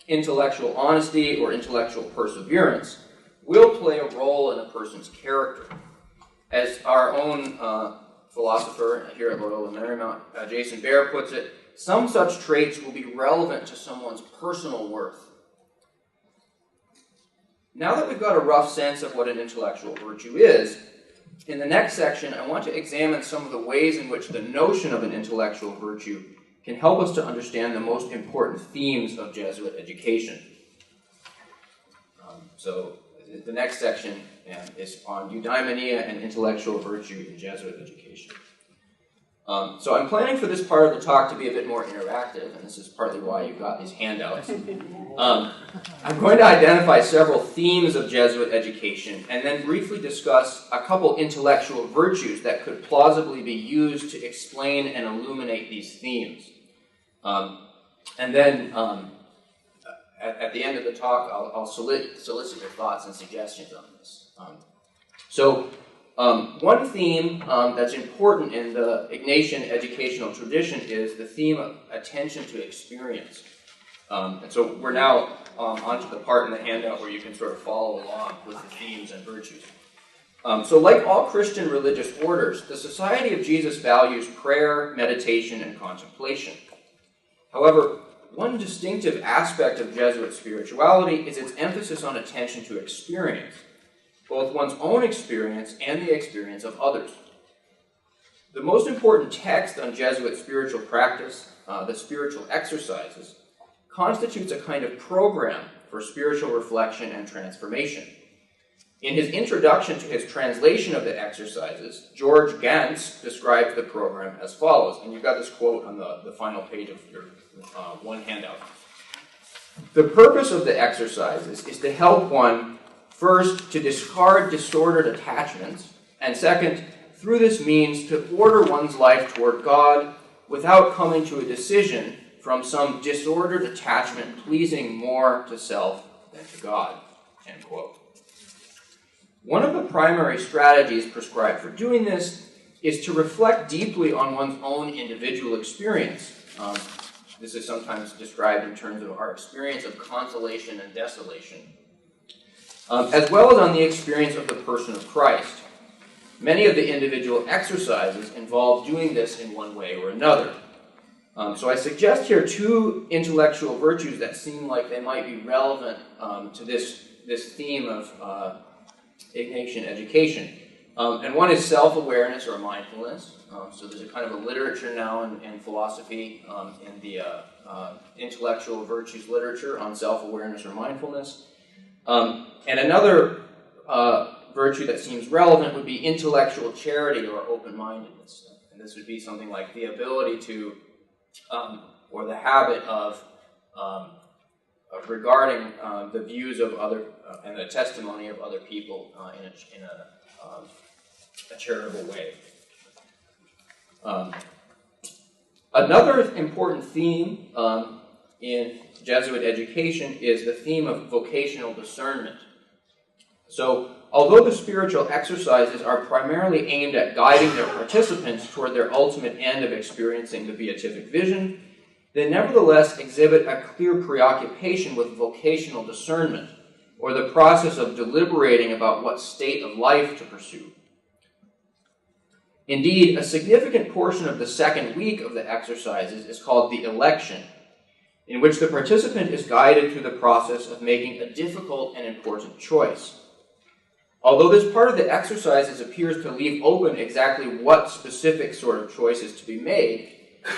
intellectual honesty or intellectual perseverance, will play a role in a person's character. As our own philosopher here at Loyola Marymount, Jason Bear, puts it, some such traits will be relevant to someone's personal worth. Now that we've got a rough sense of what an intellectual virtue is, in the next section I want to examine some of the ways in which the notion of an intellectual virtue can help us to understand the most important themes of Jesuit education. So the next section is on eudaimonia and intellectual virtue in Jesuit education. So I'm planning for this part of the talk to be a bit more interactive, and this is partly why you've got these handouts. I'm going to identify several themes of Jesuit education and then briefly discuss a couple intellectual virtues that could plausibly be used to explain and illuminate these themes. And then at the end of the talk, I'll solicit your thoughts and suggestions on this. One theme that's important in the Ignatian educational tradition is the theme of attention to experience. And so we're now onto the part in the handout where you can sort of follow along with the themes and virtues. So like all Christian religious orders, the Society of Jesus values prayer, meditation, and contemplation. However, one distinctive aspect of Jesuit spirituality is its emphasis on attention to experience, both one's own experience and the experience of others. The most important text on Jesuit spiritual practice, the spiritual exercises, constitutes a kind of program for spiritual reflection and transformation. In his introduction to his translation of the exercises, George Gantz described the program as follows, and you've got this quote on the final page of your one handout. The purpose of the exercises is to help one, first, to discard disordered attachments, and second, through this means to order one's life toward God without coming to a decision from some disordered attachment pleasing more to self than to God, end quote. One of the primary strategies prescribed for doing this is to reflect deeply on one's own individual experience. This is sometimes described in terms of our experience of consolation and desolation, as well as on the experience of the person of Christ. Many of the individual exercises involve doing this in one way or another. So I suggest here two intellectual virtues that seem like they might be relevant to this theme of Ignatian education. And one is self-awareness or mindfulness. So there's a kind of a literature now in philosophy, in the intellectual virtues literature on self-awareness or mindfulness. And another virtue that seems relevant would be intellectual charity or open-mindedness. And this would be something like the ability to, or the habit of regarding the views of other and the testimony of other people in a charitable way. Another important theme in Jesuit education is the theme of vocational discernment. So, although the spiritual exercises are primarily aimed at guiding their participants toward their ultimate end of experiencing the beatific vision, they nevertheless exhibit a clear preoccupation with vocational discernment, or the process of deliberating about what state of life to pursue. Indeed, a significant portion of the second week of the exercises is called the election, in which the participant is guided through the process of making a difficult and important choice. Although this part of the exercises appears to leave open exactly what specific sort of choice is to be made,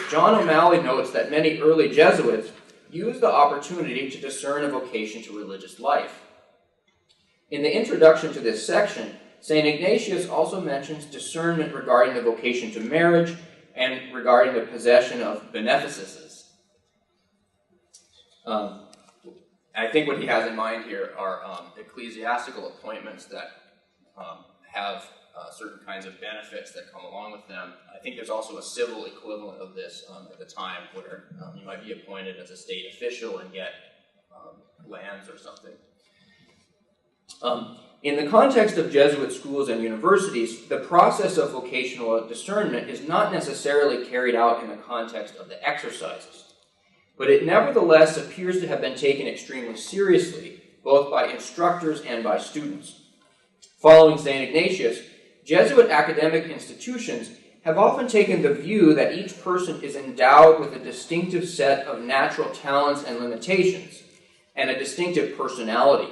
John O'Malley notes that many early Jesuits used the opportunity to discern a vocation to religious life. In the introduction to this section, St. Ignatius also mentions discernment regarding the vocation to marriage and regarding the possession of benefices. I think what he has in mind here are ecclesiastical appointments that have certain kinds of benefits that come along with them. I think there's also a civil equivalent of this at the time where you might be appointed as a state official and get lands or something. In the context of Jesuit schools and universities, the process of vocational discernment is not necessarily carried out in the context of the exercises, but it nevertheless appears to have been taken extremely seriously both by instructors and by students. Following St. Ignatius, Jesuit academic institutions have often taken the view that each person is endowed with a distinctive set of natural talents and limitations, and a distinctive personality.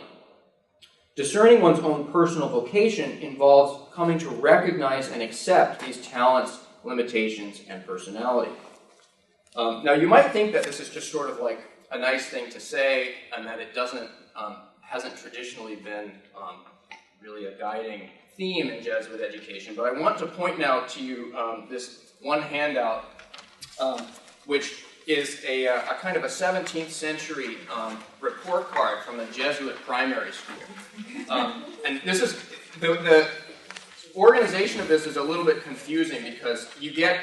Discerning one's own personal vocation involves coming to recognize and accept these talents, limitations, and personality. Now, you might think that this is just sort of like a nice thing to say, and that it hasn't traditionally been really a guiding theme in Jesuit education, but I want to point now to you this one handout, which is a kind of a 17th century report card from a Jesuit primary school. And this is, the organization of this is a little bit confusing because you get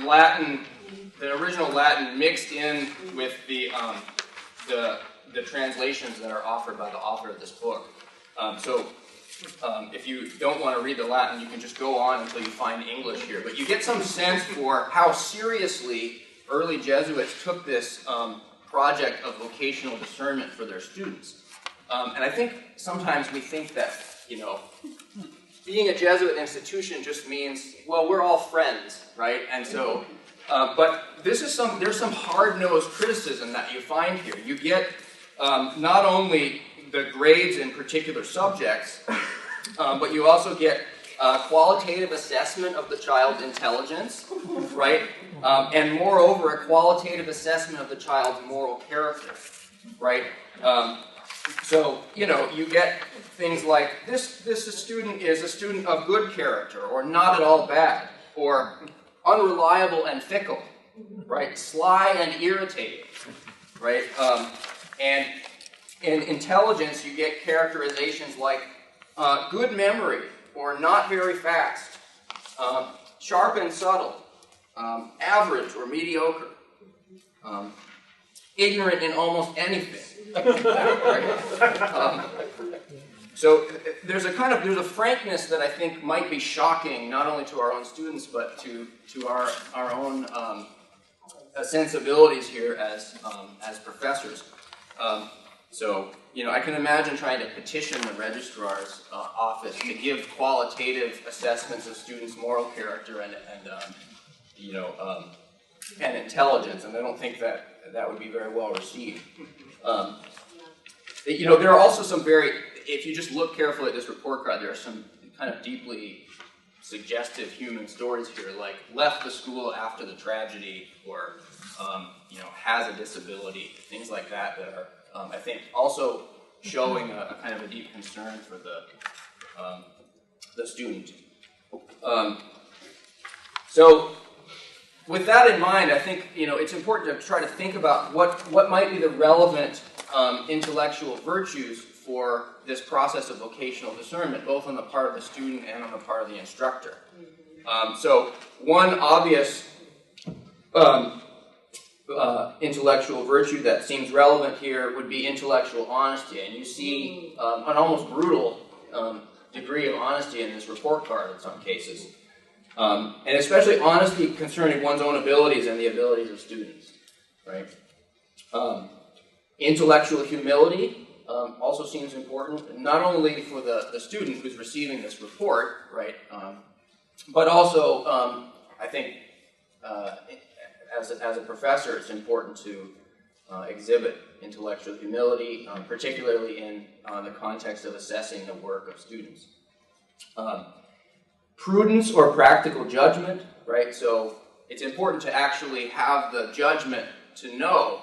Latin, the original Latin mixed in with the translations that are offered by the author of this book. If you don't want to read the Latin, you can just go on until you find English here. But you get some sense for how seriously early Jesuits took this project of vocational discernment for their students. And I think sometimes we think that, being a Jesuit institution just means, well, we're all friends, right? And so, but there's some hard-nosed criticism that you find here. You get not only the grades in particular subjects, but you also get qualitative assessment of the child's intelligence, right? And moreover, a qualitative assessment of the child's moral character, right? So, you get things like, this student is a student of good character, or not at all bad, or unreliable and fickle, right? Sly and irritating, right? And in intelligence, you get characterizations like good memory, or not very fast, sharp and subtle, average or mediocre, ignorant in almost anything. Right? So there's a frankness that I think might be shocking, not only to our own students, but to our own sensibilities here as professors. So, I can imagine trying to petition the registrar's office to give qualitative assessments of students' moral character and intelligence, and I don't think that would be very well received. There are also some if you just look carefully at this report card, there are some kind of deeply suggestive human stories here, like left the school after the tragedy, or has a disability, things like that are, I think, also showing a kind of a deep concern for the student. So, with that in mind, I think it's important to try to think about what might be the relevant intellectual virtues for this process of vocational discernment, both on the part of the student and on the part of the instructor. So, one obvious intellectual virtue that seems relevant here would be intellectual honesty, and you see an almost brutal degree of honesty in this report card in some cases, and especially honesty concerning one's own abilities and the abilities of students, right? Intellectual humility also seems important, not only for the student who's receiving this report, right, but also, I think, as a professor, it's important to exhibit intellectual humility, particularly in the context of assessing the work of students. Prudence or practical judgment, right? So it's important to actually have the judgment to know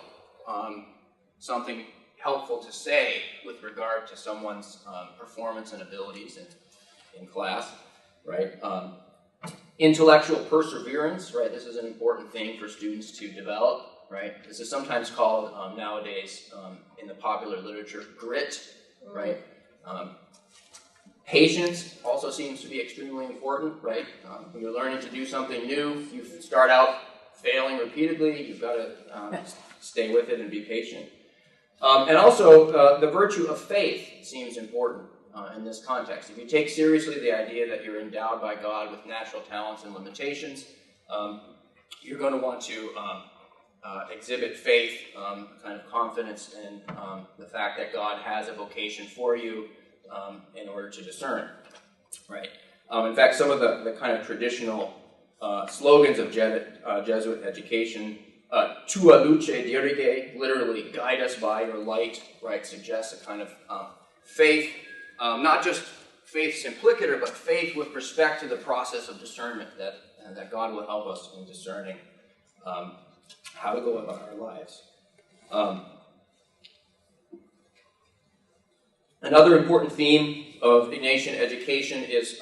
something helpful to say with regard to someone's performance and abilities in class, right? Intellectual perseverance, right? This is an important thing for students to develop, right? This is sometimes called nowadays in the popular literature grit, right? Patience also seems to be extremely important, right? When you're learning to do something new, you start out failing repeatedly, you've got to stay with it and be patient. And also, the virtue of faith seems important in this context. If you take seriously the idea that you're endowed by God with natural talents and limitations, you're going to want to exhibit faith, kind of confidence in the fact that God has a vocation for you in order to discern, right? In fact, some of the kind of traditional slogans of Jesuit education, tua luce dirige, literally guide us by your light, right, suggests a kind of faith, not just faith simplicator, but faith with respect to the process of discernment, that God will help us in discerning how to go about our lives. Another important theme of Ignatian education is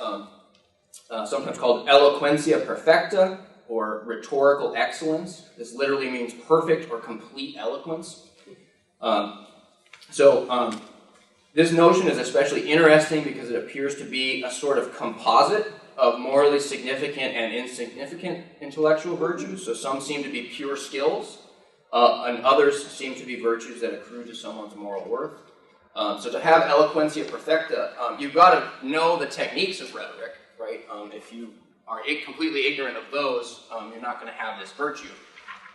sometimes called eloquentia perfecta, or rhetorical excellence. This literally means perfect or complete eloquence. This notion is especially interesting because it appears to be a sort of composite of morally significant and insignificant intellectual virtues. So some seem to be pure skills, and others seem to be virtues that accrue to someone's moral worth. So to have eloquentia perfecta, you've got to know the techniques of rhetoric, right? If you are completely ignorant of those, you're not going to have this virtue.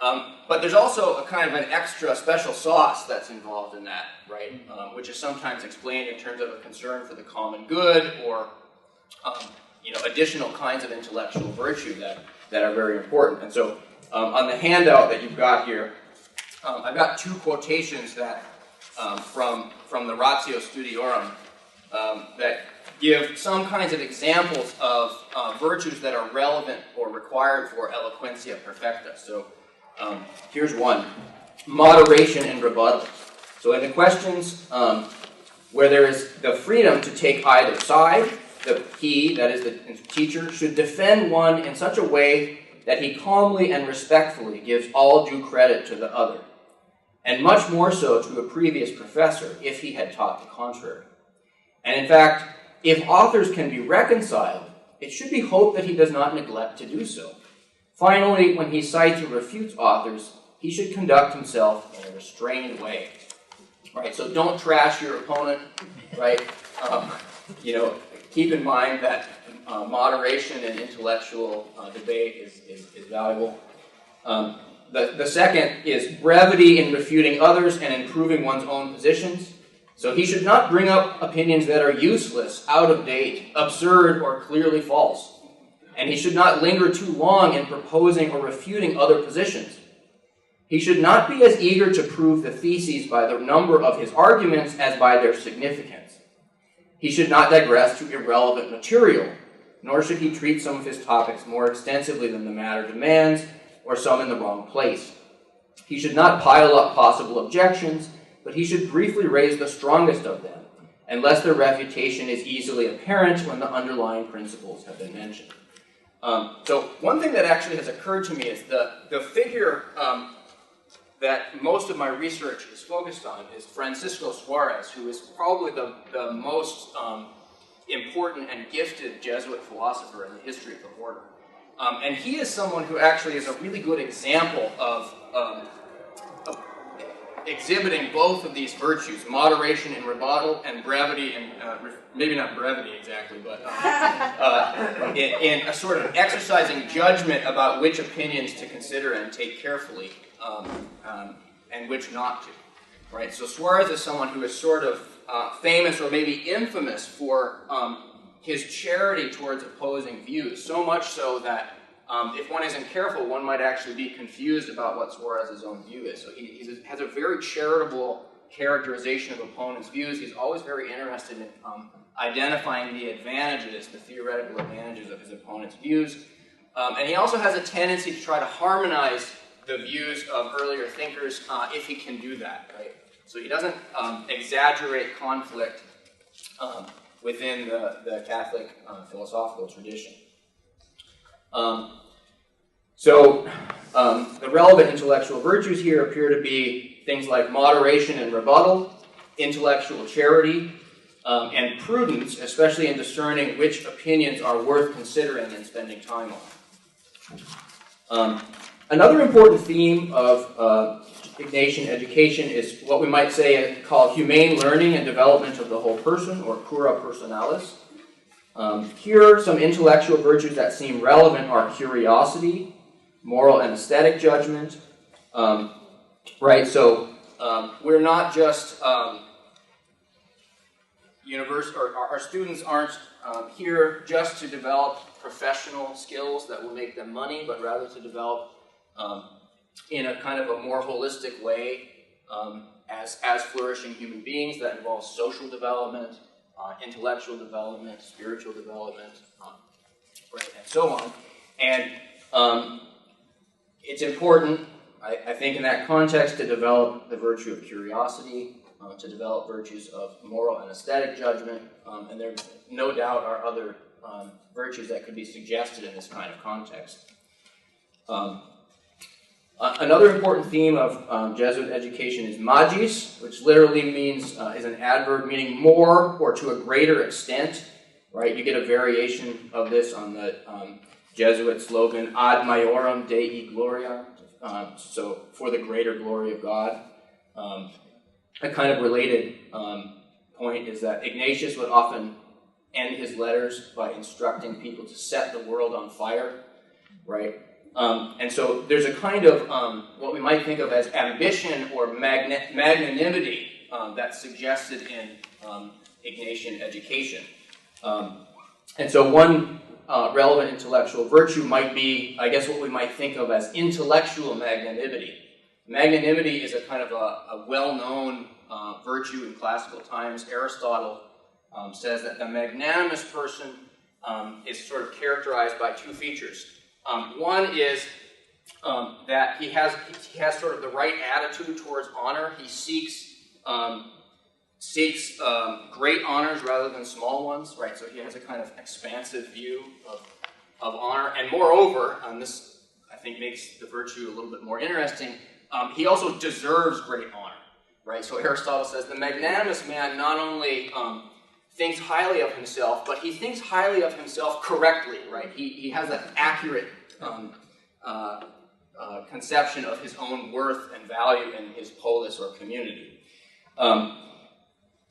But there's also a kind of an extra special sauce that's involved in that, right? Which is sometimes explained in terms of a concern for the common good, or additional kinds of intellectual virtue that are very important. And so on the handout that you've got here, I've got two quotations that from the Ratio Studiorum that give some kinds of examples of virtues that are relevant or required for eloquentia perfecta. So here's one: moderation and rebuttal. So in the questions where there is the freedom to take either side, he, that is the teacher, should defend one in such a way that he calmly and respectfully gives all due credit to the other, and much more so to a previous professor if he had taught the contrary. And in fact, if authors can be reconciled, it should be hoped that he does not neglect to do so. Finally, when he cites or refutes authors, he should conduct himself in a restrained way. Right, so don't trash your opponent, right? Keep in mind that moderation in intellectual debate is valuable. The second is brevity in refuting others and in proving one's own positions. So he should not bring up opinions that are useless, out of date, absurd, or clearly false. And he should not linger too long in proposing or refuting other positions. He should not be as eager to prove the theses by the number of his arguments as by their significance. He should not digress to irrelevant material, nor should he treat some of his topics more extensively than the matter demands, or some in the wrong place. He should not pile up possible objections, but he should briefly raise the strongest of them, unless their refutation is easily apparent when the underlying principles have been mentioned. So one thing that actually has occurred to me is the figure that most of my research is focused on is Francisco Suarez, who is probably the most important and gifted Jesuit philosopher in the history of the order. And he is someone who actually is a really good example of exhibiting both of these virtues, moderation in rebuttal and brevity, and maybe not brevity exactly, but in a sort of exercising judgment about which opinions to consider and take carefully, and which not to. Right? So Suarez is someone who is sort of famous or maybe infamous for his charity towards opposing views, so much so that if one isn't careful, one might actually be confused about what Suarez's own view is. So he has a very charitable characterization of opponents' views. He's always very interested in identifying the advantages, the theoretical advantages of his opponent's views. And he also has a tendency to try to harmonize the views of earlier thinkers if he can do that, right? So he doesn't exaggerate conflict within the Catholic philosophical tradition. The relevant intellectual virtues here appear to be things like moderation and rebuttal, intellectual charity, and prudence, especially in discerning which opinions are worth considering and spending time on. Another important theme of Ignatian education is what we might say call humane learning and development of the whole person, or cura personalis. Here, some intellectual virtues that seem relevant are curiosity, moral and aesthetic judgment, Right, so we're not just our students aren't here just to develop professional skills that will make them money, but rather to develop in a kind of a more holistic way as flourishing human beings that involves social development, intellectual development, spiritual development, right, and so on. And it's important, I think, in that context to develop the virtue of curiosity, to develop virtues of moral and aesthetic judgment, and there no doubt are other virtues that could be suggested in this kind of context. Another important theme of Jesuit education is magis, which literally means, is an adverb meaning more or to a greater extent, right? You get a variation of this on the Jesuit slogan, ad maiorem Dei gloria, so for the greater glory of God. A kind of related point is that Ignatius would often end his letters by instructing people to set the world on fire, right? And so there's a kind of what we might think of as ambition or magnanimity that's suggested in Ignatian education. And so one relevant intellectual virtue might be, I guess, what we might think of as intellectual magnanimity. Magnanimity is a kind of a well-known virtue in classical times. Aristotle says that the magnanimous person is sort of characterized by two features. One is that he has sort of the right attitude towards honor. He seeks great honors rather than small ones, right? So he has a kind of expansive view of honor. And moreover, this I think makes the virtue a little bit more interesting, he also deserves great honor, right? So Aristotle says the magnanimous man not only thinks highly of himself, but he thinks highly of himself correctly, right? He has an accurate conception of his own worth and value in his polis or community.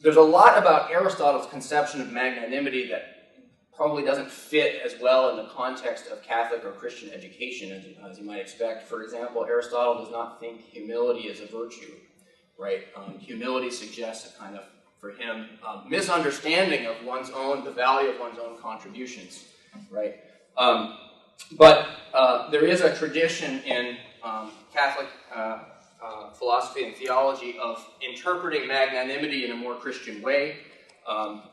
There's a lot about Aristotle's conception of magnanimity that probably doesn't fit as well in the context of Catholic or Christian education as you might expect. For example, Aristotle does not think humility is a virtue, right? Humility suggests a kind of, for him, misunderstanding of the value of one's own contributions, right? But there is a tradition in Catholic philosophy and theology of interpreting magnanimity in a more Christian way.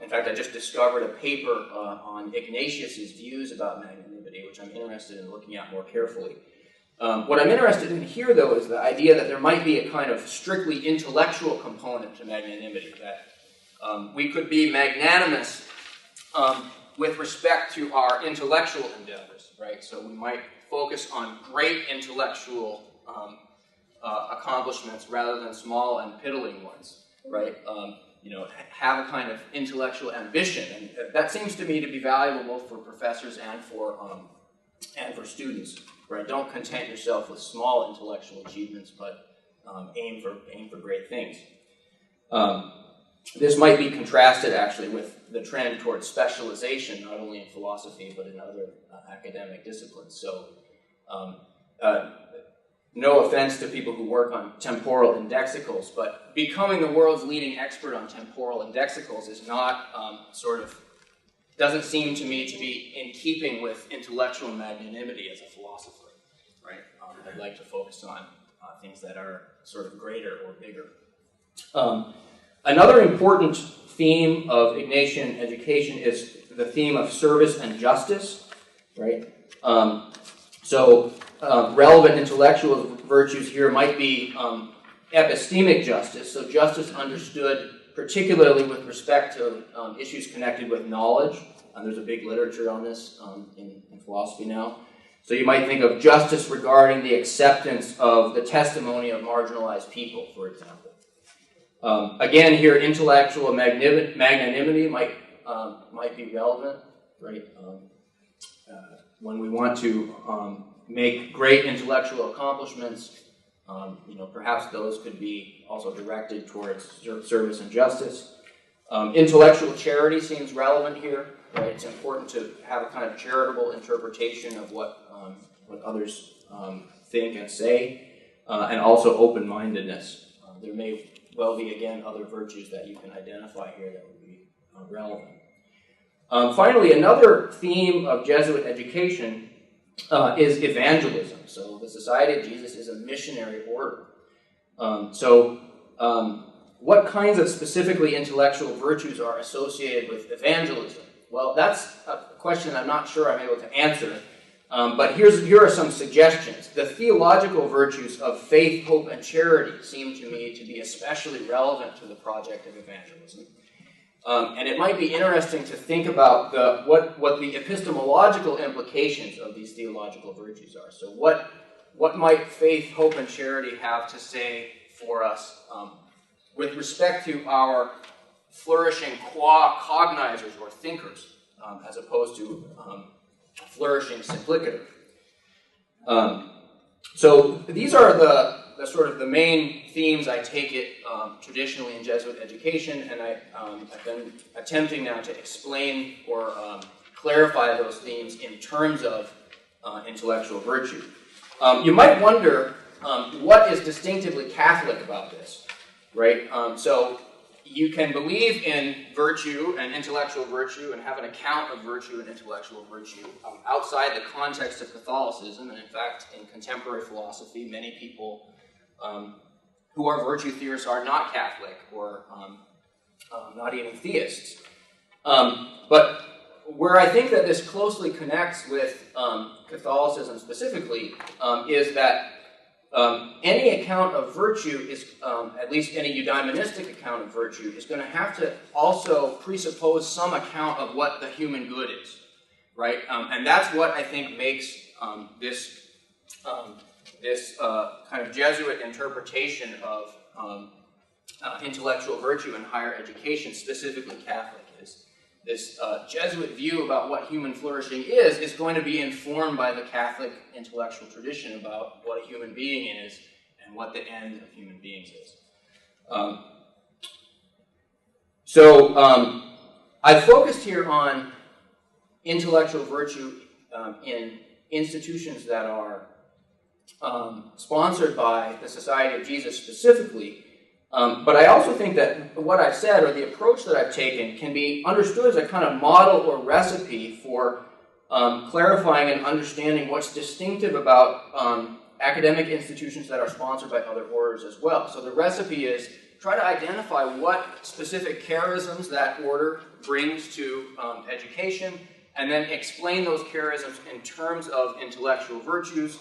In fact, I just discovered a paper on Ignatius's views about magnanimity, which I'm interested in looking at more carefully. What I'm interested in here, though, is the idea that there might be a kind of strictly intellectual component to magnanimity, that we could be magnanimous with respect to our intellectual endeavors, right? So we might focus on great intellectual accomplishments rather than small and piddling ones, right? Have a kind of intellectual ambition, and that seems to me to be valuable both for professors and for students, right? Don't content yourself with small intellectual achievements, but aim for great things. This might be contrasted actually with the trend towards specialization, not only in philosophy but in other academic disciplines. So, no offense to people who work on temporal indexicals, but becoming the world's leading expert on temporal indexicals is not doesn't seem to me to be in keeping with intellectual magnanimity as a philosopher, right? I'd like to focus on things that are sort of greater or bigger. Another important theme of Ignatian education is the theme of service and justice, right? Relevant intellectual virtues here might be epistemic justice, so justice understood particularly with respect to issues connected with knowledge. There's a big literature on this in philosophy now. So you might think of justice regarding the acceptance of the testimony of marginalized people, for example. Again, here, intellectual magnanimity might be relevant, right? When we want to make great intellectual accomplishments, perhaps those could be also directed towards service and justice. Intellectual charity seems relevant here, right? It's important to have a kind of charitable interpretation of what others think and say. and also open-mindedness. There may well be, again, other virtues that you can identify here that would be relevant. Finally, another theme of Jesuit education is evangelism. So the Society of Jesus is a missionary order. What kinds of specifically intellectual virtues are associated with evangelism? Well, that's a question I'm not sure I'm able to answer, but here are some suggestions. The theological virtues of faith, hope, and charity seem to me to be especially relevant to the project of evangelism. And it might be interesting to think about what the epistemological implications of these theological virtues are. So what might faith, hope, and charity have to say for us with respect to our flourishing qua cognizers or thinkers, as opposed to flourishing simplicator. So these are the sort of the main themes I take it traditionally in Jesuit education, and I've been attempting now to explain or clarify those themes in terms of intellectual virtue. You might wonder what is distinctively Catholic about this, right? So you can believe in virtue and intellectual virtue and have an account of virtue and intellectual virtue outside the context of Catholicism, and in fact, in contemporary philosophy, many people who are virtue theorists are not Catholic or not even theists. But where I think that this closely connects with Catholicism specifically is that any account of virtue is, at least any eudaimonistic account of virtue, is going to have to also presuppose some account of what the human good is, right? And that's what I think makes this kind of Jesuit interpretation of intellectual virtue in higher education, specifically Catholic, is this Jesuit view about what human flourishing is going to be informed by the Catholic intellectual tradition about what a human being is and what the end of human beings is. I focused here on intellectual virtue in institutions that are sponsored by the Society of Jesus specifically, but I also think that what I've said, or the approach that I've taken, can be understood as a kind of model or recipe for clarifying and understanding what's distinctive about academic institutions that are sponsored by other orders as well. So the recipe is try to identify what specific charisms that order brings to education, and then explain those charisms in terms of intellectual virtues,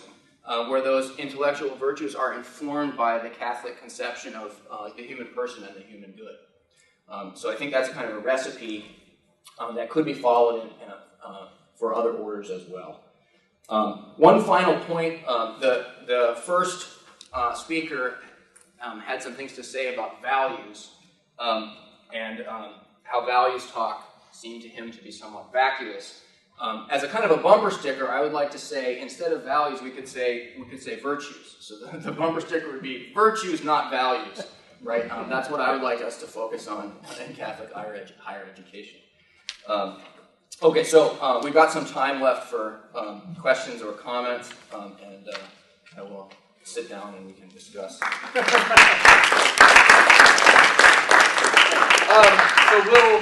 where those intellectual virtues are informed by the Catholic conception of the human person and the human good. So I think that's kind of a recipe that could be followed for other orders as well. One final point, the first speaker had some things to say about values, and how values talk seemed to him to be somewhat vacuous. As a kind of a bumper sticker, I would like to say, instead of values, we could say virtues. So the bumper sticker would be virtues, not values, right? That's what I would like us to focus on in Catholic higher education. Okay, so we've got some time left for questions or comments, and I will sit down and we can discuss. So we'll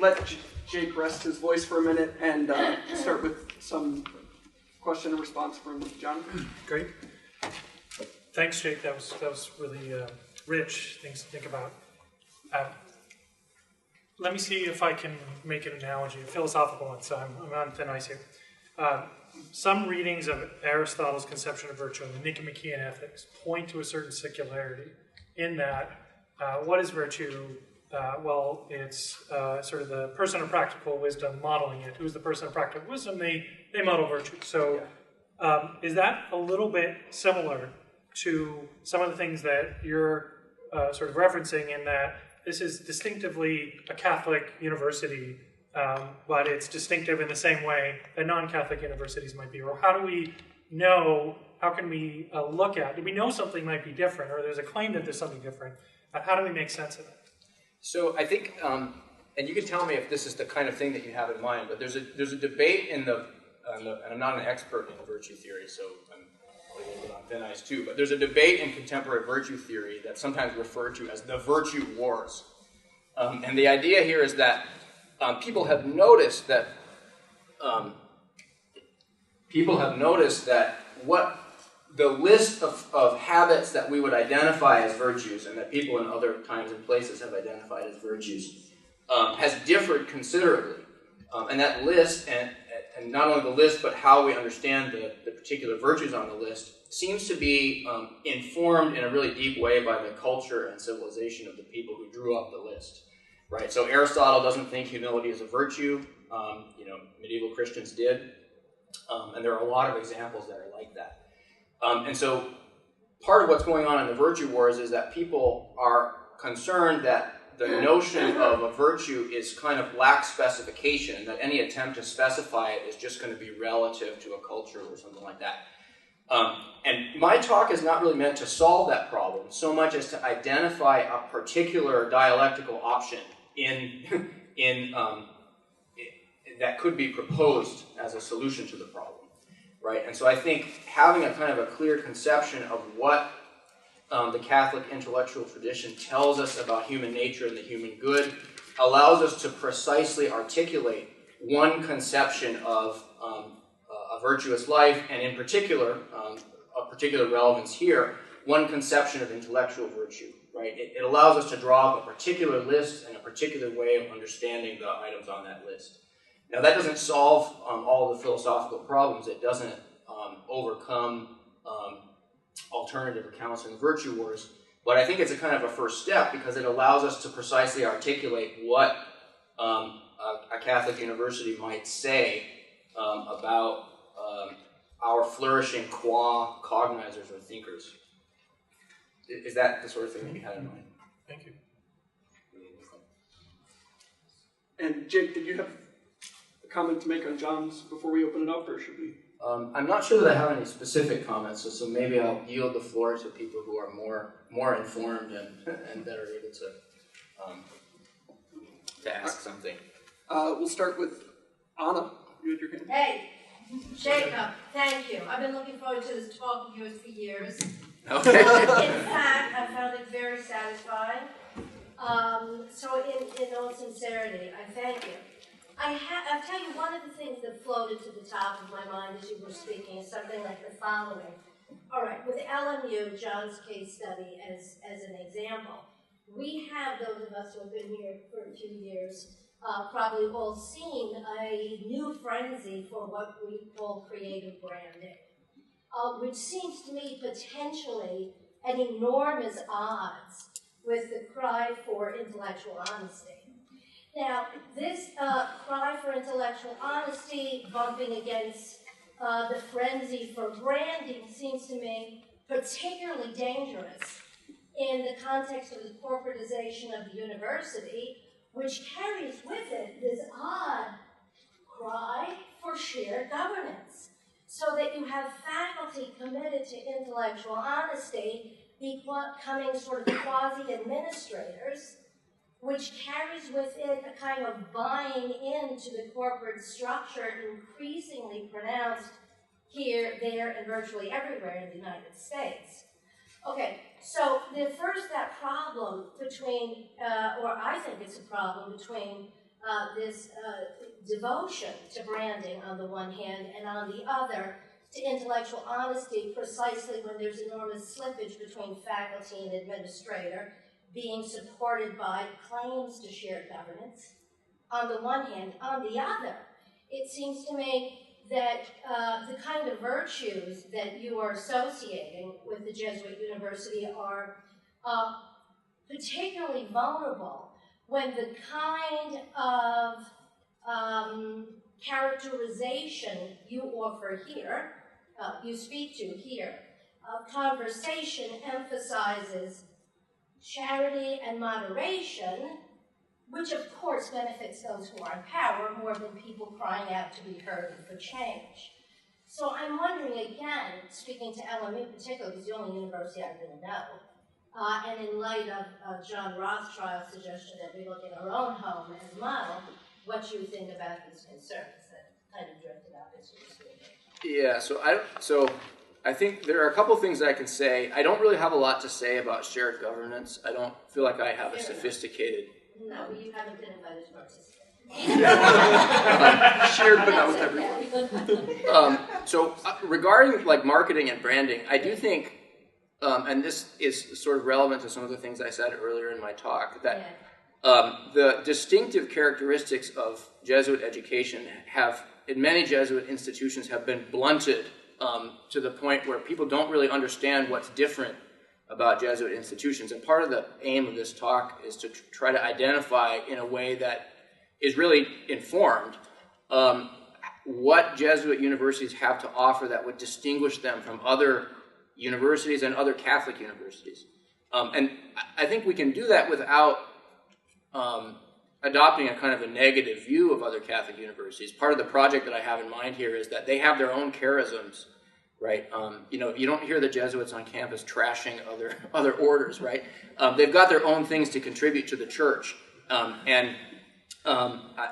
let Jake rest his voice for a minute and start with some question and response from Jonathan. Great. Thanks, Jake. That was really rich things to think about. Let me see if I can make an analogy, a philosophical one, so I'm on thin ice here. Some readings of Aristotle's conception of virtue and the Nicomachean Ethics point to a certain secularity in that what is virtue? Well, it's sort of the person of practical wisdom modeling it. Who's the person of practical wisdom? They model virtue. So is that a little bit similar to some of the things that you're sort of referencing, in that this is distinctively a Catholic university, but it's distinctive in the same way that non-Catholic universities might be? Or how do we know, how can we look at, do we know something might be different, or there's a claim that there's something different? How do we make sense of it? So I think, and you can tell me if this is the kind of thing that you have in mind, but there's a debate in and I'm not an expert in virtue theory, so a little bit on thin ice too, but there's a debate in contemporary virtue theory that's sometimes referred to as the virtue wars. And the idea here is that people have noticed that what the list of habits that we would identify as virtues and that people in other times and places have identified as virtues has differed considerably. And that list, and not only the list, but how we understand the particular virtues on the list, seems to be informed in a really deep way by the culture and civilization of the people who drew up the list. Right? So Aristotle doesn't think humility is a virtue. Medieval Christians did. And there are a lot of examples that are like that. And so part of what's going on in the virtue wars is that people are concerned that the notion of a virtue is kind of lack specification, and that any attempt to specify it is just going to be relative to a culture or something like that. And my talk is not really meant to solve that problem so much as to identify a particular dialectical option that could be proposed as a solution to the problem. Right? And so I think having a kind of a clear conception of what the Catholic intellectual tradition tells us about human nature and the human good allows us to precisely articulate one conception of a virtuous life, and in particular, of particular relevance here, one conception of intellectual virtue. Right? It allows us to draw up a particular list and a particular way of understanding the items on that list. Now, that doesn't solve all the philosophical problems. It doesn't overcome alternative accounts in the virtue wars. But I think it's a kind of a first step because it allows us to precisely articulate what a Catholic university might say about our flourishing qua cognizers or thinkers. Is that the sort of thing that you had in mind? Thank you. And Jake, did you have comment to make on John's before we open it up, or should we? I'm not sure that I have any specific comments, so maybe I'll yield the floor to people who are more informed and better able to ask something. We'll start with Anna. You had your hand. Hey, Jacob, thank you. I've been looking forward to this talk of yours for years. Okay. In fact, I found it very satisfying. So in all sincerity, I thank you. I'll tell you, one of the things that floated to the top of my mind as you were speaking is something like the following. All right, with LMU, John's case study as an example, we have, those of us who have been here for a few years, probably all seen a new frenzy for what we call creative branding, which seems to me potentially at enormous odds with the cry for intellectual honesty. Now, this cry for intellectual honesty bumping against the frenzy for branding seems to me particularly dangerous in the context of the corporatization of the university, which carries with it this odd cry for shared governance, so that you have faculty committed to intellectual honesty becoming sort of quasi-administrators, which carries with it a kind of buying into the corporate structure increasingly pronounced here, there, and virtually everywhere in the United States. Okay, so that problem between, or I think it's a problem between this devotion to branding on the one hand and on the other to intellectual honesty precisely when there's enormous slippage between faculty and administrator being supported by claims to shared governance on the one hand. On the other, it seems to me that the kind of virtues that you are associating with the Jesuit University are particularly vulnerable when the kind of characterization you offer here, you speak to here, conversation emphasizes charity and moderation, which of course benefits those who are in power more than people crying out to be heard for change. So I'm wondering again, speaking to LMU particularly, because it's the only university I really know, and in light of John Rothschild's suggestion that we look at our own home as a model, what you think about these concerns that kind of drifted out as you were speaking. Yeah, so I think there are a couple things that I can say. I don't really have a lot to say about shared governance. I don't feel like I have a sophisticated... No, you haven't been invited to participate. Shared but not with everyone. So regarding like marketing and branding, I do think, and this is sort of relevant to some of the things I said earlier in my talk, that the distinctive characteristics of Jesuit education have, in many Jesuit institutions, have been blunted to the point where people don't really understand what's different about Jesuit institutions. And part of the aim of this talk is to try to identify in a way that is really informed what Jesuit universities have to offer that would distinguish them from other universities and other Catholic universities. And I think we can do that without adopting a kind of a negative view of other Catholic universities. Part of the project that I have in mind here is that they have their own charisms, right? You know, you don't hear the Jesuits on campus trashing other orders, right? They've got their own things to contribute to the church,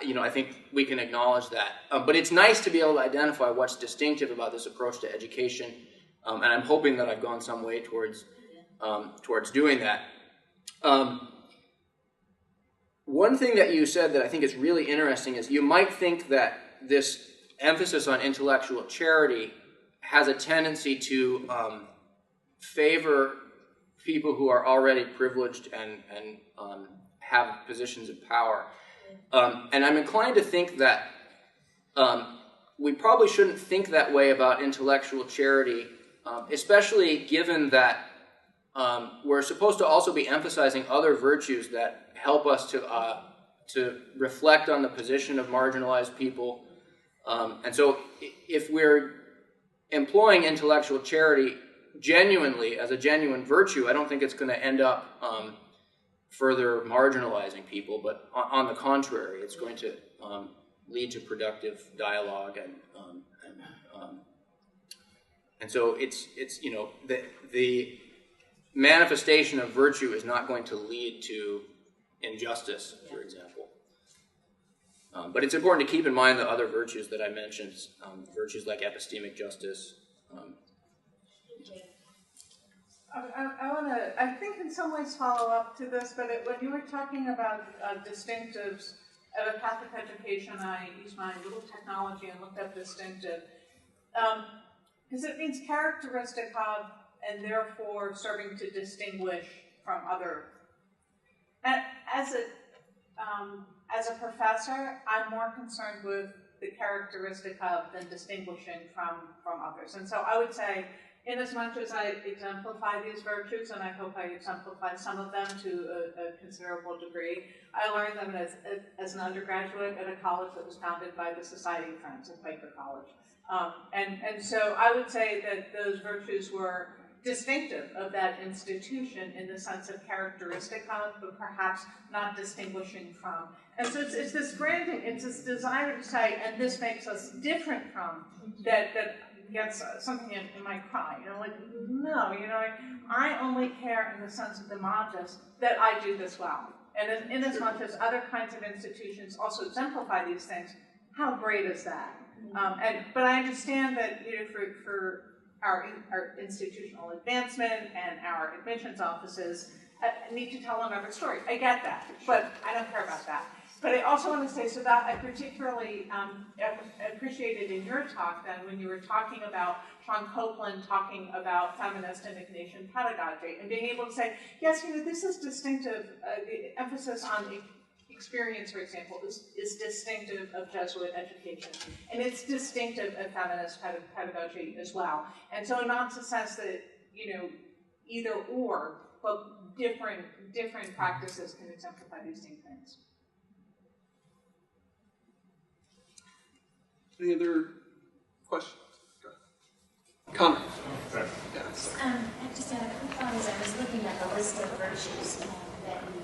you know, I think we can acknowledge that. But it's nice to be able to identify what's distinctive about this approach to education, and I'm hoping that I've gone some way towards doing that. One thing that you said that I think is really interesting is you might think that this emphasis on intellectual charity has a tendency to favor people who are already privileged and have positions of power. And I'm inclined to think that we probably shouldn't think that way about intellectual charity, especially given that we're supposed to also be emphasizing other virtues that help us to reflect on the position of marginalized people. And so if we're employing intellectual charity genuinely as a genuine virtue, I don't think it's going to end up further marginalizing people, but on the contrary, it's going to lead to productive dialogue, and so it's you know, the manifestation of virtue is not going to lead to injustice, for example. But it's important to keep in mind the other virtues that I mentioned, virtues like epistemic justice. I think in some ways follow up to this, but when you were talking about distinctives of a Catholic education, I used my little technology and looked up distinctive. Because it means characteristic of, and therefore serving to distinguish from other. And as a professor, I'm more concerned with the characteristic of than distinguishing from others. And so I would say, in as much as I exemplify these virtues, and I hope I exemplify some of them to a considerable degree, I learned them as an undergraduate at a college that was founded by the Society of Friends at Quaker College. And so I would say that those virtues were distinctive of that institution in the sense of characteristic of, but perhaps not distinguishing from. And so it's this branding, it's this desire to say, and this makes us different from, that gets something in my cry, you know, like, no, you know, I only care in the sense of the modest that I do this well. And in as much as other kinds of institutions also exemplify these things, how great is that? But I understand that, you know, for our institutional advancement and our admissions offices need to tell another story. I get that, but I don't care about that. But I also want to say, so that I particularly appreciated in your talk then when you were talking about Sean Copeland talking about feminist and Ignatian pedagogy and being able to say, yes, you know, this is distinctive, the emphasis on experience, for example, is distinctive of Jesuit education. And it's distinctive of feminist pedagogy as well. And so not to sense that, you know, either or, but different practices can exemplify these same things. Any other questions? Connor. Yes. I just had a quick thought as I was looking at the list of virtues that you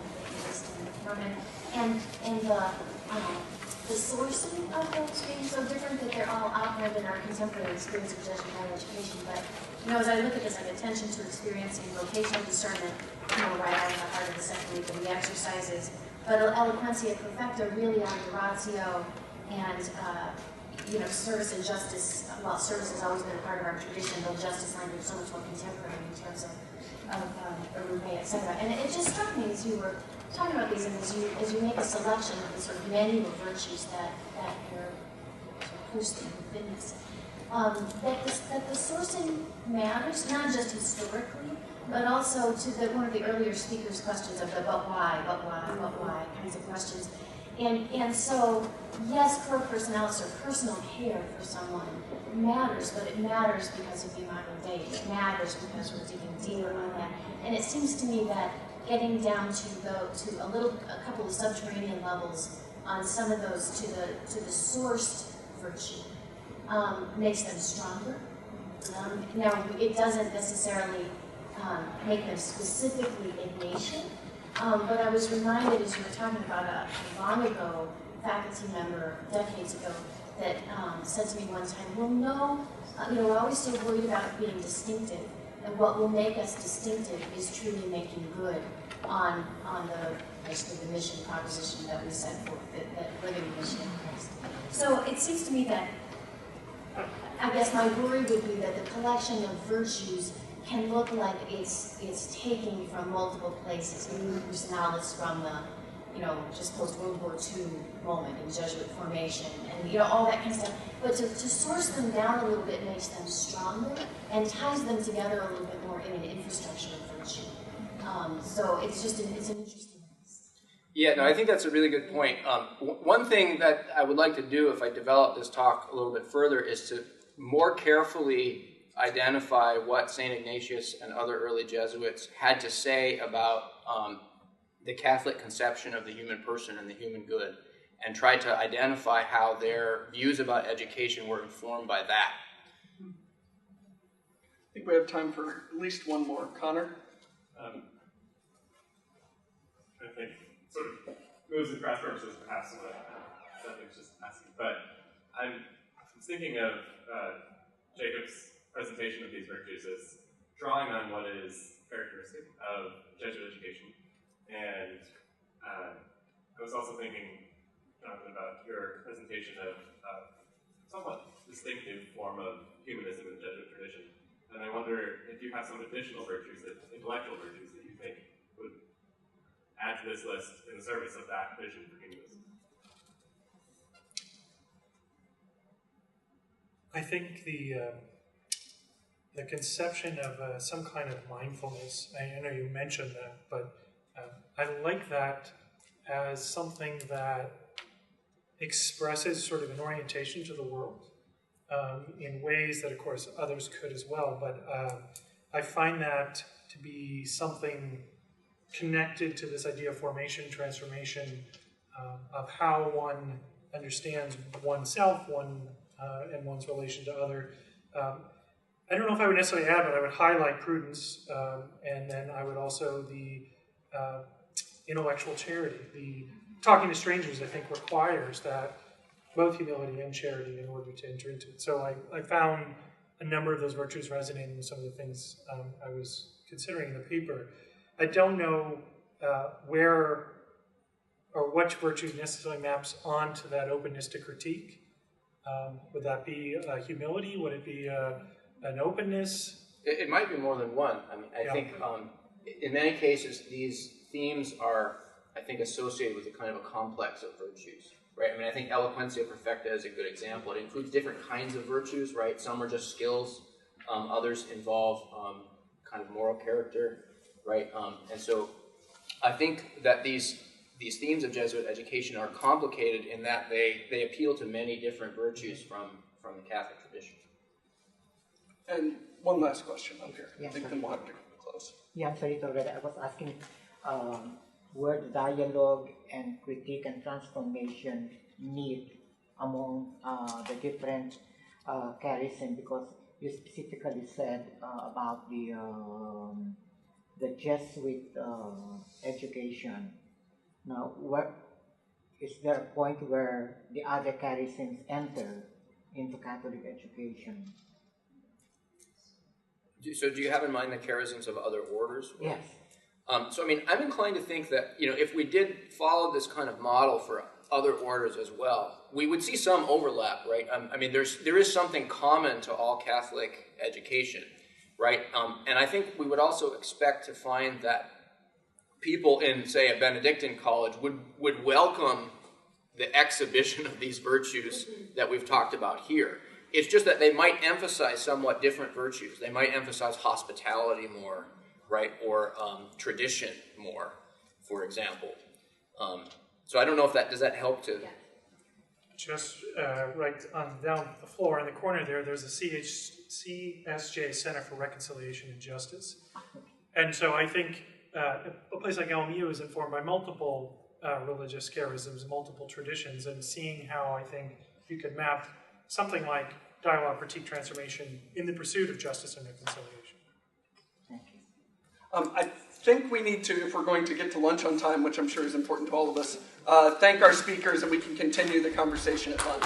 list in the Mormon, and the sourcing of those being so different that they're all out there in our contemporary experience of Jesuit higher education. But you know, as I look at this, like attention to experiencing vocational discernment, you know, right out in the heart of the second week of the exercises, but eloquentia perfecta really on the ratio and service and justice, well, service has always been a part of our tradition, though justice language is so much more contemporary in terms of Urupe, et cetera. And it just struck me as you were talking about these, and as you make a selection of the sort of menu of virtues that you're sort of posting within this, that the sourcing matters, not just historically, but also to one of the earlier speakers' questions of the but why kinds of questions. And so, yes, core personalis or personal care for someone matters, but it matters because of the modern day. It matters because we're digging deeper on that. And it seems to me that getting down to a couple of subterranean levels on some of those to the sourced virtue makes them stronger. Now, it doesn't necessarily make them specifically Ignatian, but I was reminded as you were talking about a long ago faculty member, decades ago, that said to me one time, well, no, we're always so worried about being distinctive, and what will make us distinctive is truly making good on basically the mission proposition that we set forth, that living mission in Christ. So it seems to me that, I guess my worry would be that the collection of virtues can look like it's taking from multiple places, maybe personalis from the, just post-World War II moment in Jesuit formation, and all that kind of stuff. But to source them down a little bit makes them stronger and ties them together a little bit more in an infrastructure of virtue. So it's an interesting mix. Yeah, no, I think that's a really good point. One thing that I would like to do if I develop this talk a little bit further is to more carefully identify what St. Ignatius and other early Jesuits had to say about the Catholic conception of the human person and the human good, and try to identify how their views about education were informed by that. I think we have time for at least one more. Connor? I think sort of moves and cross purposes perhaps what Cedric's just asking, but I was thinking of Jacob's presentation of these virtues as drawing on what is characteristic of Jesuit education. And I was also thinking, Jonathan, about your presentation of somewhat distinctive form of humanism in the Jesuit tradition. And I wonder if you have some additional virtues, intellectual virtues, that you think would add to this list in the service of that vision for humanism. I think the conception of some kind of mindfulness, I know you mentioned that, but I like that as something that expresses sort of an orientation to the world in ways that, of course, others could as well. But I find that to be something connected to this idea of formation, transformation, of how one understands oneself, and one's relation to other. I don't know if I would necessarily add, but I would highlight prudence, and then I would also the intellectual charity. The talking to strangers, I think, requires that both humility and charity in order to enter into it. So I found a number of those virtues resonating with some of the things I was considering in the paper. I don't know where or which virtue necessarily maps onto that openness to critique. Would that be humility? Would it be an openness? It might be more than one. I mean, I think in many cases these themes are, I think, associated with a kind of a complex of virtues, right? I mean, I think eloquentia perfecta is a good example. It includes different kinds of virtues, right? Some are just skills. Others involve kind of moral character, right? And so I think that these themes of Jesuit education are complicated in that they appeal to many different virtues from the Catholic tradition. And one last question up here. Yeah, I think then we'll have to close. Yeah, I'm sorry, already. I was asking where the dialogue and critique and transformation meet among the different charism, because you specifically said about the Jesuit education. Now, is there a point where the other charisms enter into Catholic education? So do you have in mind the charisms of other orders? Yes. So I mean, I'm inclined to think that, if we did follow this kind of model for other orders as well, we would see some overlap, right? I mean, there is something common to all Catholic education, right? And I think we would also expect to find that people in, say, a Benedictine college would welcome the exhibition of these virtues that we've talked about here. It's just that they might emphasize somewhat different virtues. They might emphasize hospitality more, right, or tradition more, for example. So I don't know if does that help to... Just right on down the floor in the corner there's a CSJ, Center for Reconciliation and Justice. And so I think a place like LMU is informed by multiple religious charisms, multiple traditions, and seeing how I think you could map something like dialogue, critique, transformation in the pursuit of justice and reconciliation. Thank you. I think we need to, if we're going to get to lunch on time, which I'm sure is important to all of us, thank our speakers, and we can continue the conversation at lunch.